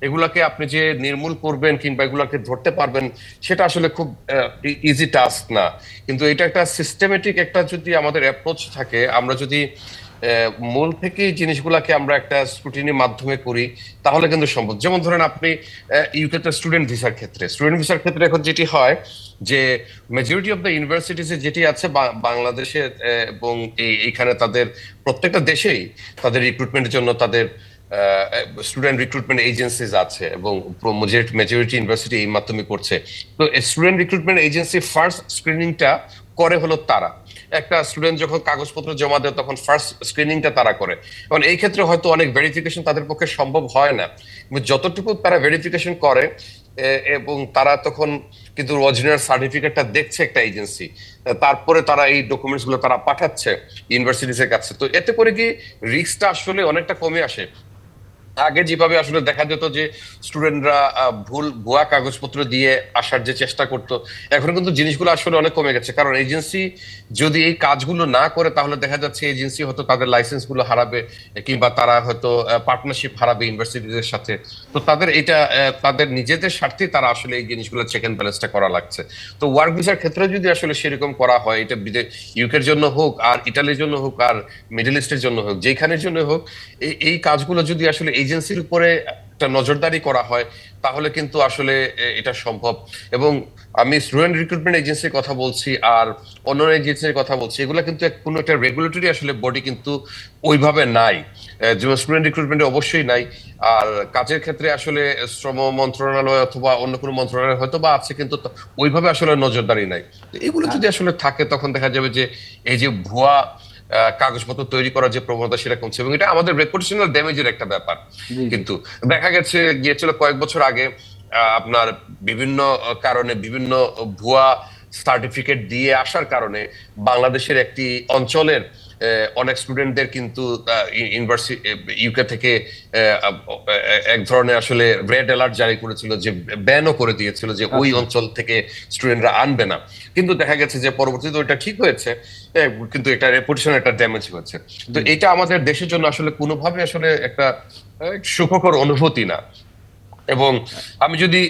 এগুলাকে আপনি যে নির্মূল করবেন কিংবা এগুলাকে ধরতে পারবেন, সেটা আসলে খুব ইজি টাস্ক না। কিন্তু এটা একটা সিস্টেমেটিক একটা যদি আমাদের অ্যাপ্রোচ থাকে, আমরা যদি মূল থেকে জিনিসগুলাকে আমরা একটা স্ক্রুটিনির মাধ্যমে করি, তাহলে কিন্তু সম্ভব। যেমন ধরেন আপনি ইউকেতে স্টুডেন্ট ভিসার ক্ষেত্রে এখন যেটি হয় যে মেজরিটি অফ দ্য ইউনিভার্সিটিসে যেটি আছে বাংলাদেশে, এবং এইখানে তাদের প্রত্যেকটা দেশেই তাদের রিক্রুটমেন্টের জন্য তাদের স্টুডেন্ট রিক্রুটমেন্ট এজেন্সিজ আছে, এবং মেজরিটি ইউনিভার্সিটি এই মাধ্যমে করছে। তো স্টুডেন্ট রিক্রুটমেন্ট এজেন্সি ফার্স্ট স্ক্রিনিংটা করে হলো তারা। একটা স্টুডেন্ট যখন কাগজপত্র জমা দেয় তখন ফার্স্ট স্ক্রিনিংটা তারা করে, এবং এই ক্ষেত্রে হয়তো অনেক ভেরিফিকেশন তাদের পক্ষে সম্ভব হয় না, কিন্তু যতটুকু তারা ভেরিফিকেশন করে এবং তারা তখন কিন্তু অরিজিনাল সার্টিফিকেটটা দেখছে একটা এজেন্সি, তারপরে তারা এই ডকুমেন্টস গুলো তারা পাঠাচ্ছে ইউনিভার্সিটিস এর কাছে। তো এতে করে কি রিস্কটা আসলে অনেকটা কমে আসে। আগে যেভাবে আসলে দেখা যেত যে স্টুডেন্টরা ভুয়া কাগজপত্র দিয়ে আসার যে চেষ্টা করতো, এখন কিন্তু জিনিসগুলো আসলে অনেক কমে গেছে, কারণ এজেন্সি যদি এই কাজগুলো না করে তাহলে দেখা যাচ্ছে এজেন্সি হয়তো তাদের লাইসেন্স গুলো হারাবে, কিংবা তারা হয়তো পার্টনারশিপ হারাবে ইউনিভার্সিটিদের সাথে। তো তাদের এটা তাদের নিজেদের স্বার্থে তারা আসলে এই জিনিসগুলো চেক এন্ড ব্যালেন্সটা করা লাগছে। তো ওয়ার্ক ভিসার ক্ষেত্রে যদি আসলে সেরকম করা হয়, এটা ইউকের জন্য হোক, আর ইটালির জন্য হোক, আর মিডল ইস্টের জন্য হোক, যেখানের জন্য হোক, এই কাজগুলো যদি আসলে এজেন্সির উপরে একটা নজরদারি করা হয় তাহলে কিন্তু আসলে এটা সম্ভব। এবং আমি স্টুডেন্ট রিক্রুটমেন্ট এজেন্সির কথা বলছি আর অন্যান্য এজেন্সির কথা বলছি, এগুলো কিন্তু কোনো একটা রেগুলেটরি আসলে বডি কিন্তু ওইভাবে নাই, যেমন স্টুডেন্ট রিক্রুটমেন্টে অবশ্যই নাই। আর কাজের ক্ষেত্রে আসলে শ্রম মন্ত্রণালয় অথবা অন্য কোনো মন্ত্রণালয় হয়তো বা আছে, কিন্তু ওইভাবে আসলে নজরদারি নাই। এগুলো যদি আসলে থাকে তখন দেখা যাবে যে এই যে ভুয়া কাগজপত্র তৈরি করার যে প্রবণতা সেটা কমছে, এবং এটা আমাদের রেপুটেশনাল ড্যামেজের একটা ব্যাপার। জি জি। কিন্তু দেখা গিয়েছিল কয়েক বছর আগে আপনার বিভিন্ন কারণে বিভিন্ন ভুয়া সার্টিফিকেট দিয়ে আসার কারণে বাংলাদেশের একটি অঞ্চলের অনেক স্টুডেন্টদের কিন্তু ইউনিভার্সিটি ইউকে থেকে এক ধরনের আসলে রেড অ্যালার্ট জারি করেছিল, যে ব্যানও করে দিয়েছিল যে ওই অঞ্চল থেকে স্টুডেন্টরা আনবে না। কিন্তু দেখা গেছে যে পরবর্তীতে ওইটা ঠিক হয়েছে, কিন্তু এটা রেপুটেশন একটা ড্যামেজ হয়েছে। তো এটা আমাদের দেশের জন্য আসলে কোনোভাবে আসলে একটা সুখকর অনুভূতি না। এবং আমি যদি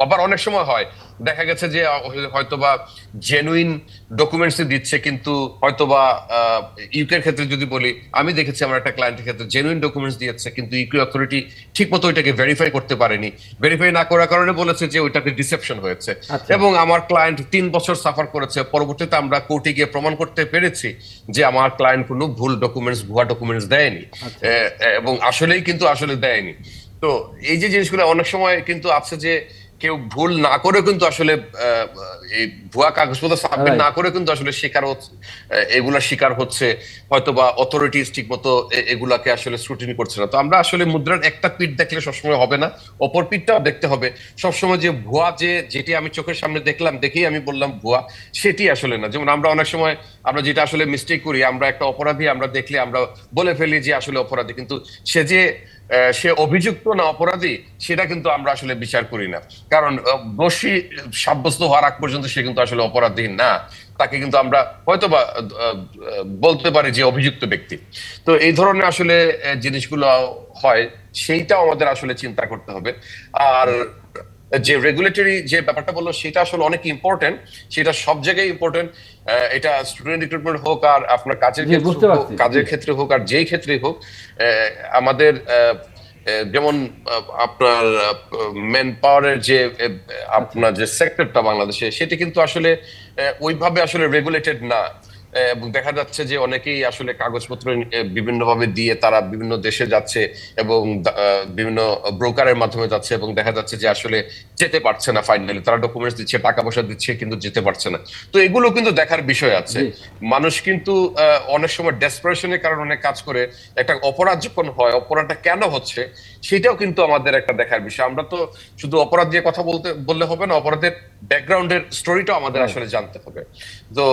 আবার অনেক সময় হয় দেখা গেছে যে হয়তোবা জেনুইন ডকুমেন্টস দিচ্ছে, কিন্তু হয়তোবা ইউকের ক্ষেত্রে যদি বলি, আমি দেখেছি আমার একটা ক্লায়েন্টের ক্ষেত্রে জেনুইন ডকুমেন্টস দিয়েছে, কিন্তু ইউকে অথরিটি ঠিক মতো ওইটাকে ভেরিফাই করতে পারেনি। ভেরিফাই না করার কারণে বলেছে যে ওইটাতে ডিসেপশন হয়েছে। আচ্ছা। এবং আমার ক্লায়েন্ট 3 বছর সাফার করেছে। পরবর্তীতে আমরা কোর্টে গিয়ে প্রমাণ করতে পেরেছি যে আমার ক্লায়েন্ট কোনো ভুয়া ডকুমেন্টস দেয়নি, আচ্ছা। এবং আসলেই কিন্তু আসলে দেয়নি। তো এই যে জিনিসগুলো অনেক সময় কিন্তু আছে যে কেউ ভুল না করে কিন্তু আসলে এই ভুয়া কাগজপত্র সাবমিট Right. না করে কিন্তু আসলে এগুলা শিকার হচ্ছে, হয়তো বা অথরিটিস ঠিক মতো এগুলাকে আসলে স্ক্রুটিনি করছে না। তো আমরা আসলে মুদ্রার একটা পিঠ দেখলে সবসময় হবে না, অপর পিঠটাও দেখতে হবে। সবসময় যে ভুয়া যেটি আমি চোখের সামনে দেখলাম দেখেই আমি বললাম ভুয়া, সেটি আসলে না। যেমন আমরা অনেক সময় আমরা যেটা আসলে মিস্টেক করি, আমরা একটা অপরাধী আমরা দেখলে আমরা বলে ফেলি যে আসলে অপরাধী, কিন্তু সে অভিযুক্ত না অপরাধী সেটা কিন্তু আমরা আসলে বিচার করি না, কারণ দোষী সাব্যস্ত হওয়ার আগ পর্যন্ত সে কিন্তু আসলে অপরাধী না। তাকে কিন্তু আমরা হয়তোবা বলতে পারি যে অভিযুক্ত ব্যক্তি। তো এই ধরনের আসলে জিনিসগুলো হয়, সেইটাও আমাদের আসলে চিন্তা করতে হবে। আর যে রেগুলেটরি যে ব্যাপারটা বললো সেটা আসলে অনেক ইম্পর্টেন্ট, সেটা সব জায়গায় ইম্পর্টেন্ট। এটা স্টুডেন্ট রিক্রুটমেন্ট হোক, আর আপনার জি, বুঝতে পারছি। কাজের ক্ষেত্রে হোক, আর যেই ক্ষেত্রে হোক, আমাদের যেমন আপনার ম্যান পাওয়ারের যে আপনার যে সেক্টরটা বাংলাদেশে, সেটা কিন্তু আসলে ওইভাবে আসলে রেগুলেটেড না। এবং দেখা যাচ্ছে যে অনেকেই আসলে কাগজপত্র বিভিন্নভাবে দিয়ে তারা বিভিন্ন দেশে যাচ্ছে, এবং বিভিন্ন ব্রোকারের মাধ্যমে যাচ্ছে, এবং দেখা যাচ্ছে যে আসলে যেতে পারছে না। ফাইনালি তারা ডকুমেন্টস দিচ্ছে, টাকা পয়সা দিচ্ছে, কিন্তু যেতে পারছে না। তো এগুলো কিন্তু দেখার বিষয় আছে। জি। মানুষ কিন্তু অনেক সময় ডেসপারেশনের কারণে কাজ করে। একটা অপরাধ যখন হয়, অপরাধটা কেন হচ্ছে সেটাও কিন্তু আমাদের একটা দেখার বিষয়। আমরা তো শুধু অপরাধ দিয়ে কথা বললে হবে না, অপরাধের ব্যাকগ্রাউন্ডের স্টোরিটাও আমাদের আসলে জানতে হবে। তো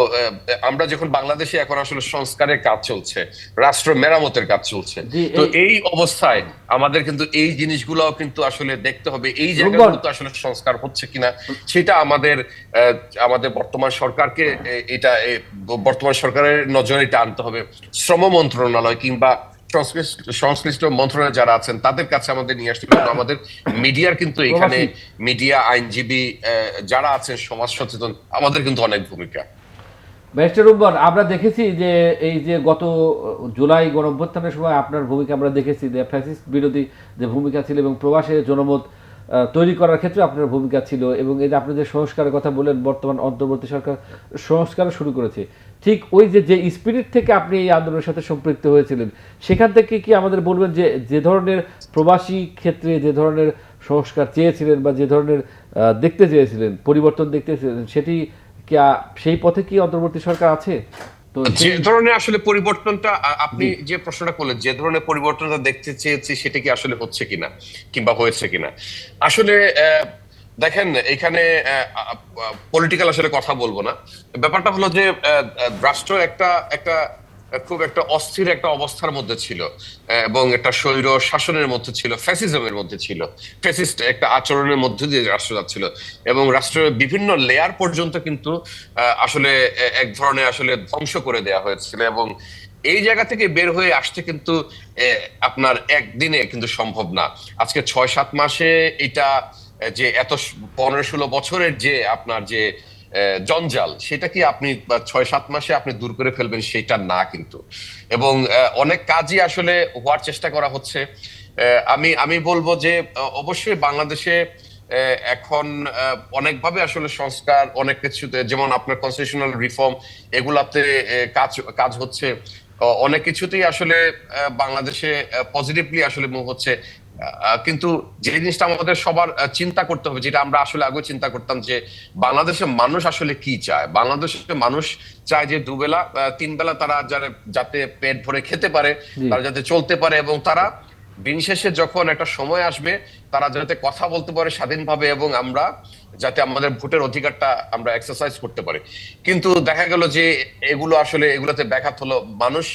আমরা যখন বাংলাদেশে এখন আসলে সংস্কারের কাজ চলছে, রাষ্ট্র মেরামতের কাজ চলছে, জি, তো এই অবস্থায় আমাদের কিন্তু এই জিনিসগুলোও কিন্তু আসলে দেখতে হবে, এই জায়গাগুলোতে আসলে সংস্কার হচ্ছে কিনা সেটা আমাদের বর্তমান সরকারকে বর্তমান সরকারের নজরে এটা আনতে হবে। শ্রম মন্ত্রণালয় কিংবা সংশ্লিষ্ট মন্ত্রণালয় যারা আছেন তাদের কাছে আমাদের নিয়ে আসতে হবে। আমাদের মিডিয়ার কিন্তু এখানে মিডিয়া, আইনজীবী যারা আছেন, সমাজ সচেতন, আমাদের কিন্তু অনেক ভূমিকা। ব্যারিস্টার রুম্মান, আমরা দেখেছি যে এই যে গত জুলাই গণঅভ্যুত্থানের সময় আপনার ভূমিকা আমরা দেখেছি, যে ফ্যাসিস্ট বিরোধী যে ভূমিকা ছিল এবং প্রবাসে জনমত তৈরি করার ক্ষেত্রে আপনার ভূমিকা ছিল, এবং এই যে আপনি যে সংস্কারের কথা বললেন, বর্তমান অন্তর্বর্তী সরকার সংস্কার শুরু করেছে, ঠিক ওই যে স্পিরিট থেকে আপনি এই আন্দোলনের সাথে সম্পৃক্ত হয়েছিলেন, সেখান থেকে কি আমাদের বলবেন যে যে ধরনের প্রবাসী ক্ষেত্রে যে ধরনের সংস্কার চেয়েছিলেন বা যে ধরনের দেখতে চেয়েছিলেন, পরিবর্তন দেখতে চেয়েছিলেন, সেটি সেই পথে কি অন্তর্বর্তী সরকার আছে? তো যে ধরনের আসলে পরিবর্তনটা আপনি যে প্রশ্নটা করলেন, যে ধরনের পরিবর্তনটা দেখতে চেয়েছি সেটা কি আসলে হচ্ছে কিনা কিংবা হয়েছে কিনা, আসলে দেখেন এখানে পলিটিক্যাল আসলে কথা বলবো না। ব্যাপারটা হলো যে রাষ্ট্র একটা একটা খুব একটা অস্থির একটা অবস্থার মধ্যে ছিল, এবং একটা স্বৈর শাসনের মধ্যে ছিল, ফ্যাসিজমের মধ্যে ছিল, ফ্যাসিস্ট একটা আচরণের মধ্যে দিয়ে রাষ্ট্র যাচ্ছিল, এবং রাষ্ট্রের বিভিন্ন লেয়ার পর্যন্ত কিন্তু আসলে এক ধরনের আসলে ধ্বংস করে দেওয়া হয়েছিল। এবং এই জায়গা থেকে বের হয়ে আসতে কিন্তু আপনার একদিনে কিন্তু সম্ভব না। আজকে 6-7 মাসে এটা যে এত 15-16 বছরের যে আপনার যে জঞ্জাল, সেটা কি আপনি 6-7 মাসে আপনি দূর করে ফেলবেন সেটা না কিন্তু। এবং অনেক কাজই আসলে হওয়ার চেষ্টা করা হচ্ছে। আমি আমি বলবো যে অবশ্যই বাংলাদেশে এখন অনেকভাবে আসলে সংস্কার, অনেক কিছুতে, যেমন আপনার কনস্টিটিউশনাল রিফর্ম, এগুলাতে কাজ কাজ হচ্ছে। অনেক কিছুতেই আসলে বাংলাদেশে পজিটিভলি আসলে মুভ হচ্ছে। কিন্তু যে জিনিসটা আমাদের সবার চিন্তা করতে হবে, যেটা আমরা আসলে আগে চিন্তা করতাম, যে বাংলাদেশের মানুষ আসলে কি চায়। বাংলাদেশের মানুষ চায় যে দুবেলা 3 বেলা তারা যাতে পেট ভরে খেতে পারে, জি তারা যাতে চলতে পারে, এবং তারা দিন শেষে যখন একটা সময় আসবে তারা যাতে কথা বলতে পারে স্বাধীনভাবে, এবং আমরা যাতে আমাদের ভোটের অধিকারটা আমরা এক্সারসাইজ করতে পারি। কিন্তু দেখা গেল যে এগুলো আসলে এগুলোতে ব্যাঘাত হলো। মানুষ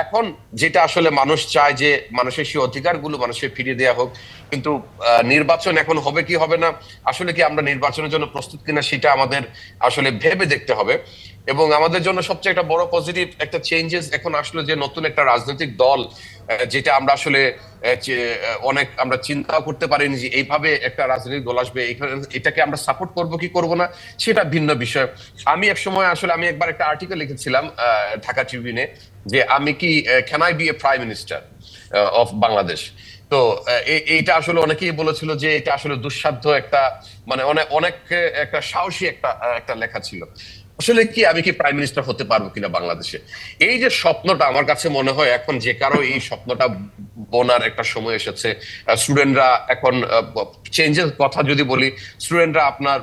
এখন যেটা আসলে মানুষ চায় যে মানুষের সেই অধিকারগুলো মানুষের ফিরিয়ে দেওয়া হোক। কিন্তু নির্বাচন এখন হবে কি হবে না, আসলে কি আমরা নির্বাচনের জন্য প্রস্তুত কিনা সেটা আমাদের আসলে ভেবে দেখতে হবে। এবং আমাদের জন্য সবচেয়ে একটা বড় পজিটিভ একটা চেঞ্জেস এখন আসলে যে নতুন একটা রাজনৈতিক দল, যেটা আমরা আসলে অনেক আমরা চিন্তাও করতে পারিনি যে এইভাবে একটা রাজনৈতিক দল আসবে। এটাকে আমরা সাপোর্ট করব কি করব না সেটা ভিন্ন বিষয়। আমি আমি একবার একটা আর্টিকেল লিখেছিলাম ঢাকা ট্রিবিউনে, যে আমি কি can I be a prime minister of Bangladesh. তো এইটা আসলে অনেকেই বলেছিল যে এটা আসলে দুঃসাধ্য একটা, মানে অনেক অনেক একটা সাহসী একটা একটা লেখা ছিল। আসলে কি আমি কি প্রাইম মিনিস্টার হতে পারবো কিনা বাংলাদেশে, এই যে স্বপ্নটা, আমার কাছে মনে হয় এখন যে কারো এই স্বপ্নটা বোনার একটা সময় এসেছে। স্টুডেন্টরা এখন চেঞ্জের কথা যদি বলি, স্টুডেন্টরা আপনার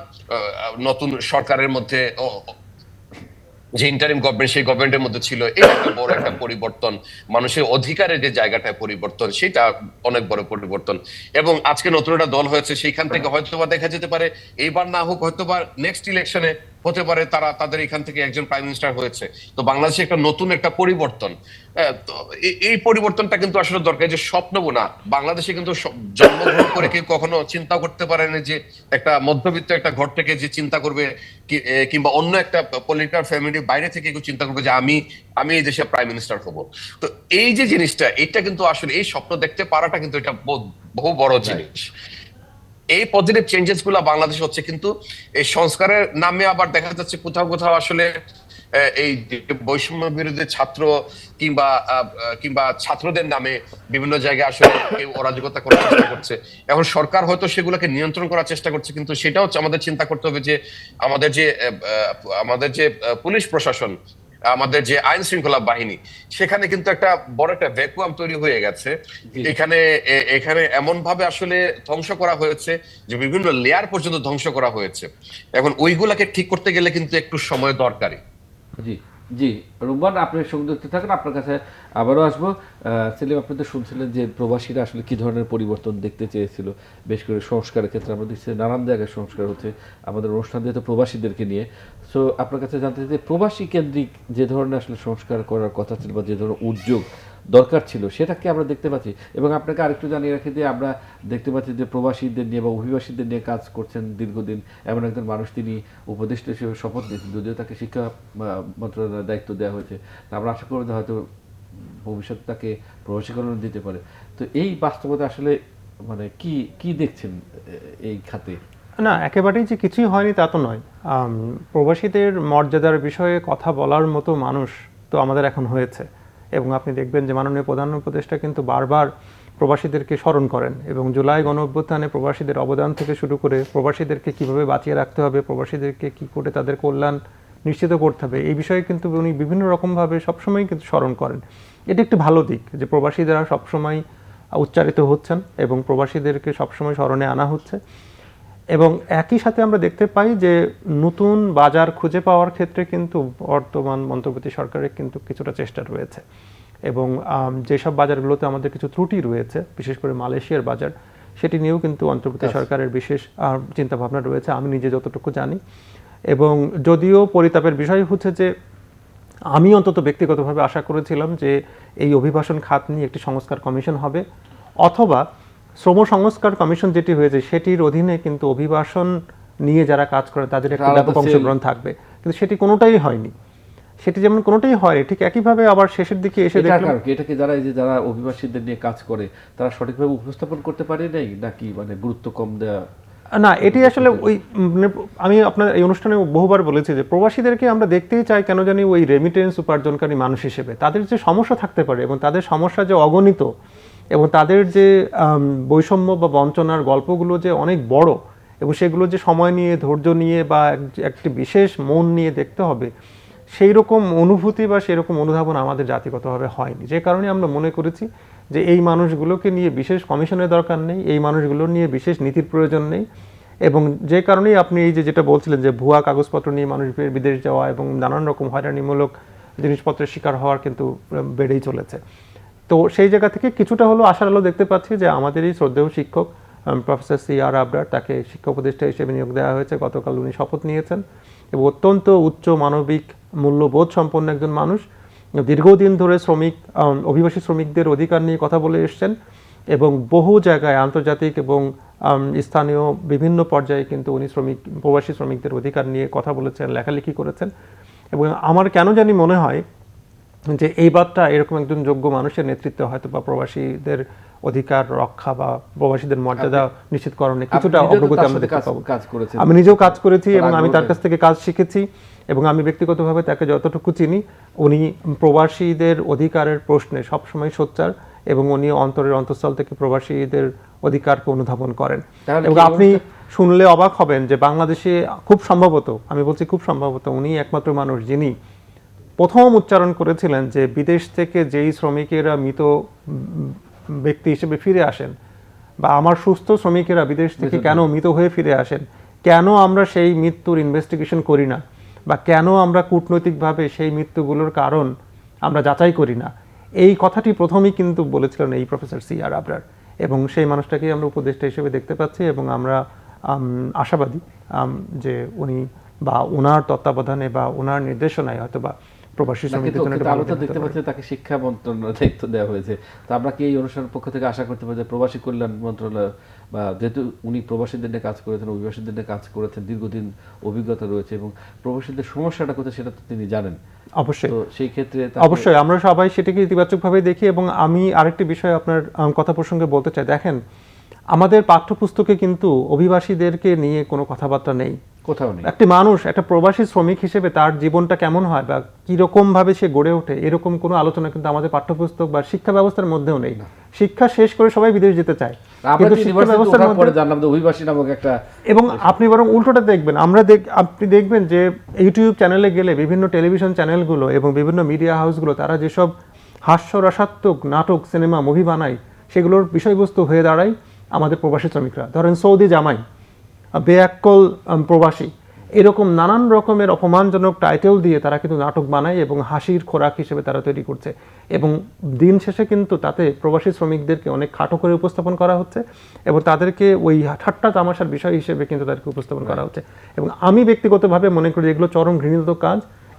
নতুন সরকারের মধ্যে যে ইন্টারিম গভর্নমেন্ট, সেই গভর্নমেন্টের মধ্যে ছিল, এটা একটা বড় একটা পরিবর্তন। মানুষের অধিকারের যে জায়গাটায় পরিবর্তন, সেটা অনেক বড় পরিবর্তন। এবং আজকে নতুন একটা দল হয়েছে, সেইখান থেকে হয়তোবা দেখা যেতে পারে এইবার না হোক, হয়তোবা নেক্সট ইলেকশনে হতে পারে তাদের এখান থেকে একজন প্রাইম মিনিস্টার হয়েছে। তো বাংলাদেশে একটা নতুন একটা পরিবর্তন। তো এই পরিবর্তনটা কিন্তু আসলে দরকার। যে স্বপ্ন না, বাংলাদেশে কিন্তু জন্মগ্রহণ করে কেউ কখনো চিন্তা করতে পারেনি যে একটা মধ্যবিত্ত একটা ঘর থেকে যে চিন্তা করবে, কিংবা অন্য একটা পলিটিক্যাল ফ্যামিলির বাইরে থেকে কেউ চিন্তা করবে যে আমি এই দেশে প্রাইম মিনিস্টার হব। তো এই যে জিনিসটা, এটা কিন্তু আসলে এই স্বপ্ন দেখতে পারাটা কিন্তু এটা বহু বড় জিনিস। এই পজিটিভ চেঞ্জেস গুলা বাংলাদেশে হচ্ছে, কিন্তু এই সংস্কারের নামে আবার দেখা যাচ্ছে কোথাও কোথাও আসলে এই বৈষম্য বিরোধী ছাত্র কিংবা কিংবা ছাত্রদের নামে বিভিন্ন জায়গায় আসলে কেউ অরাজকতা করার চেষ্টা করছে। এখন সরকার হয়তো সেগুলোকে নিয়ন্ত্রণ করার চেষ্টা করছে, কিন্তু সেটাও আমাদের চিন্তা করতে হবে যে আমাদের যে পুলিশ প্রশাসন, আমাদের যে আইন শৃঙ্খলা বাহিনী, সেখানে কিন্তু একটা বড় একটা ভ্যাকুয়াম তৈরি হয়ে গেছে। এখানে এখানে এমন ভাবে আসলে ধ্বংস করা হয়েছে যে বিভিন্ন লেয়ার পর্যন্ত ধ্বংস করা হয়েছে। এখন ওইগুলাকে ঠিক করতে গেলে কিন্তু একটু সময় দরকারি। জি জি, রুম্মান আপনি সংযুক্ত থাকেন, আপনার কাছে আবারও আসবো। সেলিম, আপনি তো শুনছিলেন যে প্রবাসীরা আসলে কি ধরনের পরিবর্তন দেখতে চেয়েছিল, বেশ করে সংস্কারের ক্ষেত্রে আমরা দেখছি নানান জায়গায় সংস্কার হচ্ছে আমাদের অনুষ্ঠান দিয়ে তো প্রবাসীদেরকে নিয়ে। সো আপনার কাছে জানতে চাই যে প্রবাসী কেন্দ্রিক যে ধরনের আসলে সংস্কার করার কথা ছিল বা যে ধরনের উদ্যোগ দরকার ছিল সেটা কি আমরা দেখতে পাচ্ছি? এবং আপনাকে আরেকটু জানিয়ে রাখি যে আমরা দেখতে পাচ্ছি যে প্রবাসীদের নিয়ে বা অভিবাসীদের নিয়ে কাজ করছেন দীর্ঘদিন এমন একজন মানুষ, তিনি উপদেষ্টা হিসেবে শপথ নিয়েছেন, যদিও তাকে শিক্ষা মন্ত্রণালয়ের দায়িত্ব দেওয়া হয়েছে। আমরা আশা করি যে হয়তো ভবিষ্যতে তাকে প্রবাসীকরণ দিতে পারে। তো এই বাস্তবতা আসলে মানে কি কি দেখছেন এই খাতে? না, একেবারেই যে কিছুই হয়নি তা তো নয়। প্রবাসীদের মর্যাদার বিষয়ে কথা বলার মতো মানুষ তো আমাদের এখন হয়েছে, এবং আপনি দেখবেন যে মাননীয় প্রধান উপদেষ্টা কিন্তু বারবার প্রবাসীদেরকে স্মরণ করেন, এবং জুলাই গণঅভ্যুত্থানে প্রবাসীদের অবদান থেকে শুরু করে প্রবাসীদেরকে কিভাবে বাঁচিয়ে রাখতে হবে, প্রবাসীদেরকে কি করে তাদের কল্যাণ নিশ্চিত করতে হবে, এই বিষয়ে কিন্তু উনি বিভিন্ন রকমভাবে সবসময় কিন্তু স্মরণ করেন। এটি একটি ভালো দিক যে প্রবাসীরা সবসময় উচ্চারিত হচ্ছেন এবং প্রবাসীদেরকে সবসময় স্মরণে আনা হচ্ছে। এবং একই সাথে আমরা দেখতে পাই যে নতুন বাজার খুঁজে পাওয়ার ক্ষেত্রে কিন্তু বর্তমান অন্তর্বর্তী সরকারের কিন্তু কিছুটা চেষ্টা রয়েছে। এবং যেসব বাজারগুলোতে আমাদের কিছু ত্রুটি রয়েছে, বিশেষ করে মালয়েশিয়ার বাজার, সেটি নিয়েও কিন্তু অন্তর্বর্তী সরকারের বিশেষ চিন্তাভাবনা রয়েছে, আমি নিজে যতটুকু জানি। এবং যদিও পরিতাপের বিষয় হচ্ছে যে আমি অন্তত ব্যক্তিগতভাবে আশা করেছিলাম যে এই অভিবাসন খাত নিয়ে একটি সংস্কার কমিশন হবে, অথবা শ্রম সংস্কার কমিশন যেটি হয়েছে সেটির অধীনে কিন্তু অভিবাসন নিয়ে যারা কাজ করে তাদের একটা আলাদা ব্যাপক অংশগ্রহণ থাকবে, কিন্তু সেটি কোনোটাই হয়নি। সেটি যেমন কোনোটাই হয়, ঠিক একইভাবে আবার শেষের দিকে এসে এটার দেখলাম কারণ কি? এটা কি যারা অভিবাসীদের নিয়ে কাজ করে তারা সঠিকভাবে উপস্থাপন করতে পারে নাই, নাকি মানে গুরুত্ব কম দেওয়া? না, এটি আসলে ওই মানে আমি আপনার এই অনুষ্ঠানে বহুবার বলেছি যে প্রবাসীদেরকে আমরা দেখতেই চাই কেন জানি ওই রেমিটেন্স উপার্জনকারী মানুষ হিসেবে। তাদের যে সমস্যা থাকতে পারে এবং তাদের সমস্যা যে অগণিত, এবং তাদের যে বৈষম্য বা বঞ্চনার গল্পগুলো যে অনেক বড়, এবং সেগুলো যে সময় নিয়ে, ধৈর্য নিয়ে বা একটি বিশেষ মন নিয়ে দেখতে হবে, সেই রকম অনুভূতি বা সেই রকম অনুধাবন আমাদের জাতিগতভাবে হয়নি। যে কারণে আমরা মনে করেছি যে এই মানুষগুলোকে নিয়ে বিশেষ কমিশনের দরকার নেই, এই মানুষগুলো নিয়ে বিশেষ নীতির প্রয়োজন নেই। এবং যে কারণেই আপনি এই যেটা বলছিলেন যে ভুয়া কাগজপত্র নিয়ে মানুষ বিদেশ যাওয়া এবং নানান রকম হয়রানিমূলক জিনিসপত্রের শিকার হওয়ার কিন্তু বেড়েই চলেছে। তো সেই জায়গা থেকে কিছুটা হলো আশার আলো দেখতে পাচ্ছি যে আমাদের এই শ্রদ্ধেয় শিক্ষক প্রফেসর সি.আর. আবরার, তাকে শিক্ষা উপদেষ্টা হিসেবে নিয়োগ দেওয়া হয়েছে। গতকাল উনি শপথ নিয়েছেন এবং অত্যন্ত উচ্চ মানবিক মূল্যবোধ সম্পন্ন একজন মানুষ। দীর্ঘদিন ধরে অভিবাসী শ্রমিকদের অধিকার নিয়ে কথা বলে এসছেন এবং বহু জায়গায় আন্তর্জাতিক এবং স্থানীয় বিভিন্ন পর্যায়ে কিন্তু উনি প্রবাসী শ্রমিকদের অধিকার নিয়ে কথা বলেছেন, লেখালেখি করেছেন। এবং আমার কেন জানি মনে হয় যে এই বাদটা এরকম একজন যোগ্য মানুষের নেতৃত্বে হয়তো বা প্রবাসীদের অধিকার রক্ষা বা প্রবাসীদের মর্যাদা নিশ্চিতকরণে কিছুটা অগ্রগতি আমরা দেখতে পাবো। আমি নিজেও কাজ করেছি এবং আমি তার কাছ থেকে কাজ শিখেছি এবং আমি ব্যক্তিগতভাবে তাকে যতটুকু চিনি, উনি প্রবাসীদের অধিকারের প্রশ্নে সবসময় সোচ্চার এবং উনি অন্তরের অন্তঃস্থল থেকে প্রবাসীদের অধিকারকে অনুধাবন করেন। এবং আপনি শুনলে অবাক হবেন যে বাংলাদেশে খুব সম্ভবত, আমি বলছি খুব সম্ভবত, উনি একমাত্র মানুষ যিনি প্রথম উচ্চারণ করেছিলেন যে বিদেশ থেকে যেই শ্রমিকেরা মৃত ব্যক্তি হিসেবে ফিরে আসেন, বা আমার সুস্থ শ্রমিকেরা বিদেশ থেকে কেন মৃত হয়ে ফিরে আসেন, কেন আমরা সেই মৃত্যুর ইনভেস্টিগেশন করি না, বা কেন আমরা কূটনৈতিকভাবে সেই মৃত্যুগুলোর কারণ আমরা যাচাই করি না, এই কথাটি প্রথমেই কিন্তু বলেছিলেন এই প্রফেসর সি.আর. আবরার। এবং সেই মানুষটাকেই আমরা উপদেষ্টা হিসেবে দেখতে পাচ্ছি এবং আমরা আশাবাদী যে উনি বা ওনার তত্ত্বাবধানে বা ওনার নির্দেশনায় হয়তো বা প্রবাসী শ্রমিকদের জন্য দেখতে পাচ্ছি তাকে শিক্ষা মন্ত্রণালয়ের দায়িত্ব দেওয়া হয়েছে। তো আমরা কি এই অনুষ্ঠানের পক্ষ থেকে আশা করতে পারি যে প্রবাসী কল্যাণ মন্ত্রণালয়, বা যেহেতু উনি প্রবাসীদের নিয়ে কাজ করেছেন, অভিবাসীদের নিয়ে কাজ করেছেন, দীর্ঘদিন অভিজ্ঞতা রয়েছে এবং প্রবাসীদের সমস্যাটা কোথায় সেটা তো তিনি জানেন অবশ্যই। তো সেই ক্ষেত্রে অবশ্যই আমরা সবাই সেটাকে ইতিবাচকভাবে দেখি। এবং আমি আরেকটি বিষয় আপনার কথা প্রসঙ্গে বলতে চাই, দেখেন আমাদের পাঠ্যপুস্তকে কিন্তু অভিবাসীদেরকে নিয়ে কোনো কথাবার্তা নেই, কোথাও নেই। একটি মানুষ, একটা প্রবাসী শ্রমিক হিসেবে তার জীবনটা কেমন হয় বা কিরকম ভাবে সে গড়ে ওঠে, এরকম কোনো আলোচনা কিন্তু আমাদের পাঠ্যপুস্তক বা শিক্ষা ব্যবস্থার মধ্যেও নেই। শিক্ষা শেষ করে সবাই বিদেশ যেতে চায়, কিন্তু শিক্ষা ব্যবস্থার মধ্যে জানলাম যে অভিবাসী নামক একটা, এবং আপনি বরং উল্টোটা দেখবেন, আপনি দেখবেন যে ইউটিউব চ্যানেলে গেলে বিভিন্ন টেলিভিশন চ্যানেলগুলো এবং বিভিন্ন মিডিয়া হাউসগুলো তারা যেসব হাস্যরসাত্মক নাটক, সিনেমা, মুভি বানায়, সেগুলোর বিষয়বস্তু হয়ে দাঁড়ায় আমাদের প্রবাসী শ্রমিকরা। ধরেন সৌদি জামাই, বেয়াক্কল প্রবাসী, এরকম নানান রকমের অপমানজনক টাইটেল দিয়ে তারা কিন্তু নাটক বানায় এবং হাসির খোরাক হিসেবে তারা তৈরি করছে। এবং দিন শেষে কিন্তু তাতে প্রবাসী শ্রমিকদেরকে অনেক খাটো করে উপস্থাপন করা হচ্ছে এবং তাদেরকে ওই ঠাট্টা তামাশার বিষয় হিসেবে কিন্তু তাদেরকে উপস্থাপন করা হচ্ছে। এবং আমি ব্যক্তিগতভাবে মনে করি এগুলো চরম ঘৃণিত কাজ,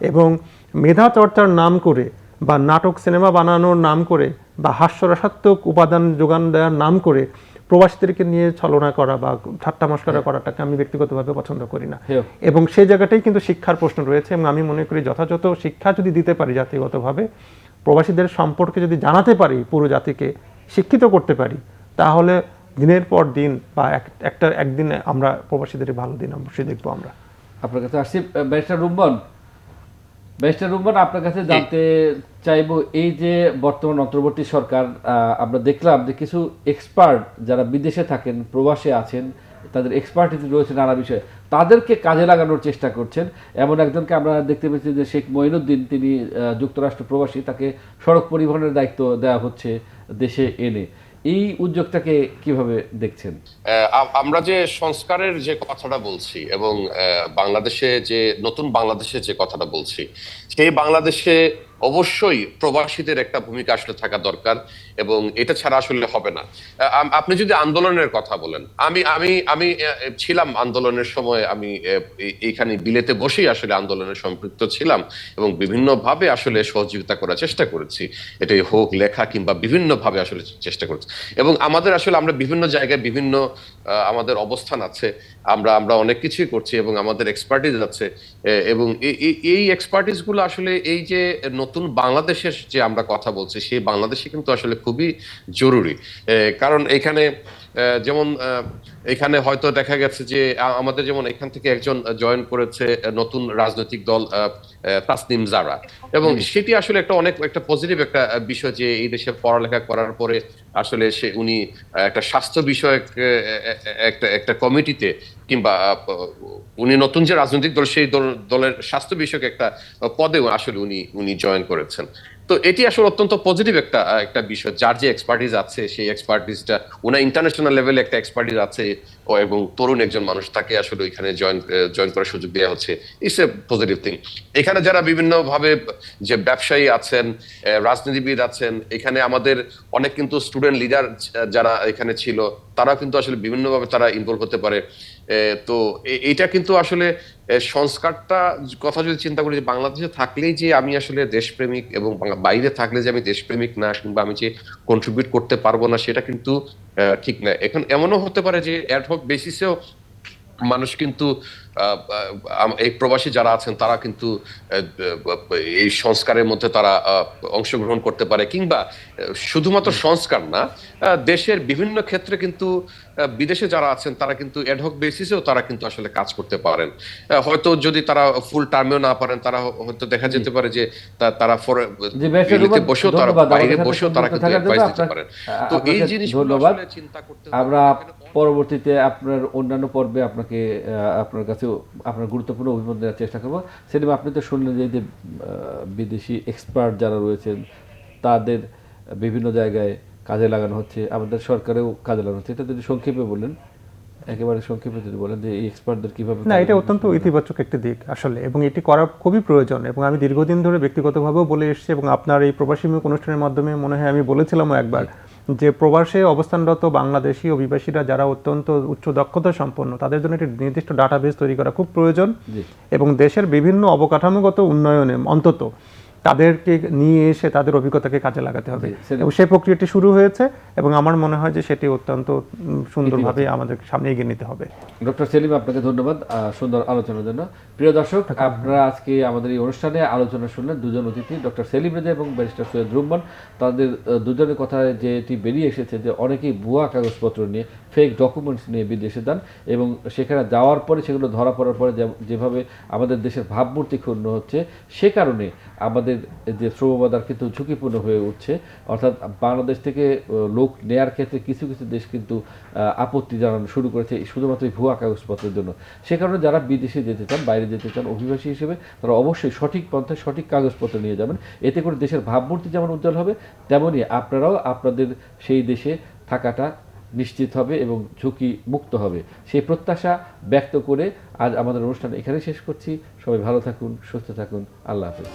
এবং মেধা চর্চার নাম করে বা নাটক সিনেমা বানানোর নাম করে বা হাস্যরসাত্মক উপাদান যোগান দেওয়ার নাম করে প্রবাসীদেরকে নিয়ে ছলনা করা বা ঠাট্টা মশকরা করাটাকে আমি ব্যক্তিগতভাবে পছন্দ করি না। এবং সেই জায়গাটাই কিন্তু শিক্ষার প্রশ্ন রয়েছে এবং আমি মনে করি যথাযথ শিক্ষা যদি দিতে পারি জাতিগতভাবে, প্রবাসীদের সম্পর্কে যদি জানাতে পারি, পুরো জাতিকে শিক্ষিত করতে পারি, তাহলে দিনের পর দিন বা একদিনে আমরা প্রবাসীদের ভালো দিন অবশ্যই দেখবো। আমরা আপনার কাছে আসছি ব্যারিস্টার রুম্মান, আপনার কাছে জানতে চাইবো, এই যে বর্তমান অন্তর্বর্তী সরকার, আমরা দেখলাম যে কিছু এক্সপার্ট যারা বিদেশে থাকেন, প্রবাসে আছেন, তাদের এক্সপার্টিস রয়েছে নানা বিষয়ে, তাদেরকে কাজে লাগানোর চেষ্টা করছেন। এমন একজনকে আমরা দেখতে পেয়েছি যে শেখ মঈনুদ্দিন, তিনি যুক্তরাষ্ট্র প্রবাসী, তাকে সড়ক পরিবহনের দায়িত্ব দেওয়া হচ্ছে দেশে এনে। এই উদ্যোগটাকে কিভাবে দেখছেন? আমরা যে সংস্কারের যে কথাটা বলছি এবং বাংলাদেশে যে নতুন বাংলাদেশে যে কথাটা বলছি, সেই বাংলাদেশে অবশ্যই প্রবাসীদের একটা ভূমিকা আসলে থাকা দরকার এবং এটা ছাড়া আসলে হবে না। আপনি যদি আন্দোলনের কথা বলেন, আমি আমি আমি ছিলাম আন্দোলনের সময়, আমি এইখানে বিলেতে বসেই আসলে আন্দোলনে সম্পৃক্ত ছিলাম এবং বিভিন্ন ভাবে আসলে সহযোগিতা করার চেষ্টা করেছি, এটাই হোক লেখা কিংবা বিভিন্ন ভাবে আসলে চেষ্টা করেছি। এবং আমাদের আসলে আমরা বিভিন্ন জায়গায় বিভিন্ন আমাদের অবস্থান আছে, আমরা আমরা অনেক কিছুই করছি এবং আমাদের এক্সপার্টিস আছে। এবং এই এক্সপার্টিস গুলো আসলে এই যে নতুন বাংলাদেশের যে আমরা কথা বলছি, সেই বাংলাদেশে কিন্তু আসলে খুবই জরুরি। কারণ এখানে যেমন এখানে হয়তো দেখা গেছে যে আমাদের যেমন এখান থেকে একজন জয়েন করেছে নতুন রাজনৈতিক দল তাসনিম জারা, এবং সেটি আসলে একটা অনেক একটা পজিটিভ একটা বিষয় যে এই দেশে পড়ালেখা করার পরে আসলে উনি একটা স্বাস্থ্য বিষয়ক একটা একটা কমিটিতে কিংবা উনি নতুন যে রাজনৈতিক দল সেই দলের স্বাস্থ্য বিষয়ক একটা পদেও আসলে উনি উনি জয়েন করেছেন। তো এটি আসলে অত্যন্ত পজিটিভ একটা একটা বিষয়, যার যে এক্সপার্টিস আছে সেই এক্সপার্টিসটা ওনার ইন্টারন্যাশনাল লেভেলে একটা এক্সপার্টিস আছে এবং তরুণ একজন মানুষ তাকে আসলে ওইখানে জয়েন করার সুযোগ দেওয়া হচ্ছে। It's a positive thing. এখানে যারা বিভিন্ন ভাবে যে ব্যবসায়ী আছেন, রাজনীতিবিদ আছেন, এখানে আমাদের অনেক কিন্তু স্টুডেন্ট লিডার যারা এখানে ছিল, তারা কিন্তু আসলে বিভিন্নভাবে তারা ইনভলভ হতে পারে। তো এইটা কিন্তু আসলে সংস্কারটা কথা যদি চিন্তা করি যে বাংলাদেশে থাকলেই যে আমি আসলে দেশপ্রেমিক এবং বাইরে থাকলে যে আমি দেশপ্রেমিক না কিংবা আমি যে কন্ট্রিবিউট করতে পারবো না, সেটা কিন্তু ঠিক না। এখন এমনও হতে পারে যে অ্যাডহক বেসিসেও মানুষ কিন্তু এই প্রবাসী যারা আছেন তারা কিন্তু এই সংস্কারের মধ্যে তারা অংশগ্রহণ করতে পারে, কিংবা শুধুমাত্র সংস্কার না, দেশের বিভিন্ন ক্ষেত্রে কিন্তু বিদেশে যারা আছেন তারা কিন্তু অ্যাডহক বেসিসেও তারা কিন্তু আসলে কাজ করতে পারেন। হয়তো যদি তারা ফুল টার্মেও না পারেন, তারা হয়তো দেখা যেতে পারে যে তারা বসেও তারা বাইরে বসেও তারা কিন্তু অ্যাডভাইস দিতে পারেন। তো এই জিনিসগুলো আসলে চিন্তা করতে হবে। আমরা পরবর্তীতে আপনার অন্যান্য পর্বে আপনাকে আপনার কাছে আপনার গুরুত্বপূর্ণ অভিমত দেওয়ার চেষ্টা করবো। সেলিম, আপনি তো শুনলেন যে বিদেশি এক্সপার্ট যারা রয়েছেন তাদের বিভিন্ন জায়গায় কাজে লাগানো হচ্ছে, আমাদের সরকারেও কাজে লাগানো হচ্ছে। এটা যদি সংক্ষেপে বলেন, একেবারে সংক্ষেপে যদি বলেন যে এই এক্সপার্টদের কিভাবে। না, এটা অত্যন্ত ইতিবাচক একটি দিক আসলে, এবং এটি করা খুবই প্রয়োজন। এবং আমি দীর্ঘদিন ধরে ব্যক্তিগতভাবেও বলে এসেছি এবং আপনার এই প্রবাসীমূলক অনুষ্ঠানের মাধ্যমে মনে হয় আমি বলেছিলামও একবার যে প্রবাসে অবস্থানরত বাংলাদেশি অভিবাসীরা যারা অত্যন্ত উচ্চ দক্ষতা সম্পন্ন, তাদের জন্য একটি নির্দিষ্ট ডাটাবেস তৈরি করা খুব প্রয়োজন এবং দেশের বিভিন্ন অবকাঠামোগত উন্নয়নে অন্তত তাদেরকে নিয়ে এসে তাদের অভিজ্ঞতাকে কাজে লাগাতে হবে এবং সেই প্রক্রিয়াটি শুরু হয়েছে এবং আমার মনে হয় যে সেটি অত্যন্ত সুন্দরভাবে আমাদের সামনে এগিয়ে নিতে হবে। ডক্টর সেলিম, আপনাকে ধন্যবাদ সুন্দর আলোচনার জন্য। প্রিয় দর্শক, আপনারা আজকে আমাদের এই অনুষ্ঠানে আলোচনা শুনলেন দুজন অতিথি, ডক্টর সেলিম রেজা এবং ব্যারিস্টার সৈয়দ রুম্মান। তাদের দুজনের কথায় যেটি বেরিয়ে এসেছে যে অনেকেই ভুয়া কাগজপত্র নিয়ে, ফেক ডকুমেন্টস নিয়ে বিদেশে যান এবং সেখানে যাওয়ার পরে সেগুলো ধরা পড়ার পরে যেভাবে আমাদের দেশের ভাবমূর্তি ক্ষুণ্ণ হচ্ছে, সে কারণে আমাদের যে শ্রম বাজার কিন্তু ঝুঁকিপূর্ণ হয়ে উঠছে। অর্থাৎ বাংলাদেশ থেকে লোক নেয়ার ক্ষেত্রে কিছু কিছু দেশ কিন্তু আপত্তি জানানো শুরু করেছে শুধুমাত্র ভুয়া কাগজপত্রের জন্য। সে কারণে যারা বিদেশে যেতে চান, বাইরে যেতে চান অভিবাসী হিসেবে, তারা অবশ্যই সঠিক পন্থায় সঠিক কাগজপত্র নিয়ে যাবেন। এতে করে দেশের ভাবমূর্তি যেমন উজ্জ্বল হবে, তেমনই আপনারাও আপনাদের সেই দেশে থাকাটা নিশ্চিত হবে এবং ঝুঁকি মুক্ত হবে। সেই প্রত্যাশা ব্যক্ত করে আজ আমাদের অনুষ্ঠান এখানে শেষ করছি। সবাই ভালো থাকুন, সুস্থ থাকুন। আল্লাহ হাফেজ।